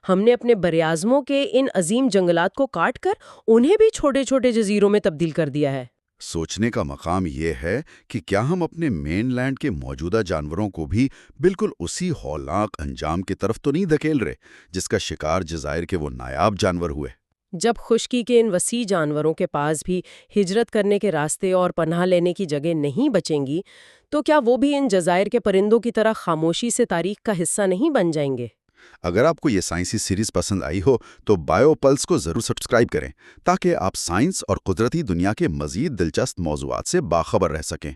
ہم نے اپنے براعظموں کے ان عظیم جنگلات کو کاٹ کر انہیں بھی چھوٹے چھوٹے جزیروں میں تبدیل کر دیا ہے۔ سوچنے کا مقام یہ ہے کہ کیا ہم اپنے مین لینڈ کے موجودہ جانوروں کو بھی بالکل اسی ہولناک انجام کی طرف تو نہیں دھکیل رہے جس کا شکار جزائر کے وہ نایاب جانور ہوئے؟ جب خشکی کے ان وسیع جانوروں کے پاس بھی ہجرت کرنے کے راستے اور پناہ لینے کی جگہ نہیں بچیں گی تو کیا وہ بھی ان جزائر کے پرندوں کی طرح خاموشی سے تاریخ کا حصہ نہیں بن جائیں گے؟ اگر آپ کو یہ سائنسی سیریز پسند آئی ہو تو بائیو پلس کو ضرور سبسکرائب کریں تاکہ آپ سائنس اور قدرتی دنیا کے مزید دلچسپ موضوعات سے باخبر رہ سکیں۔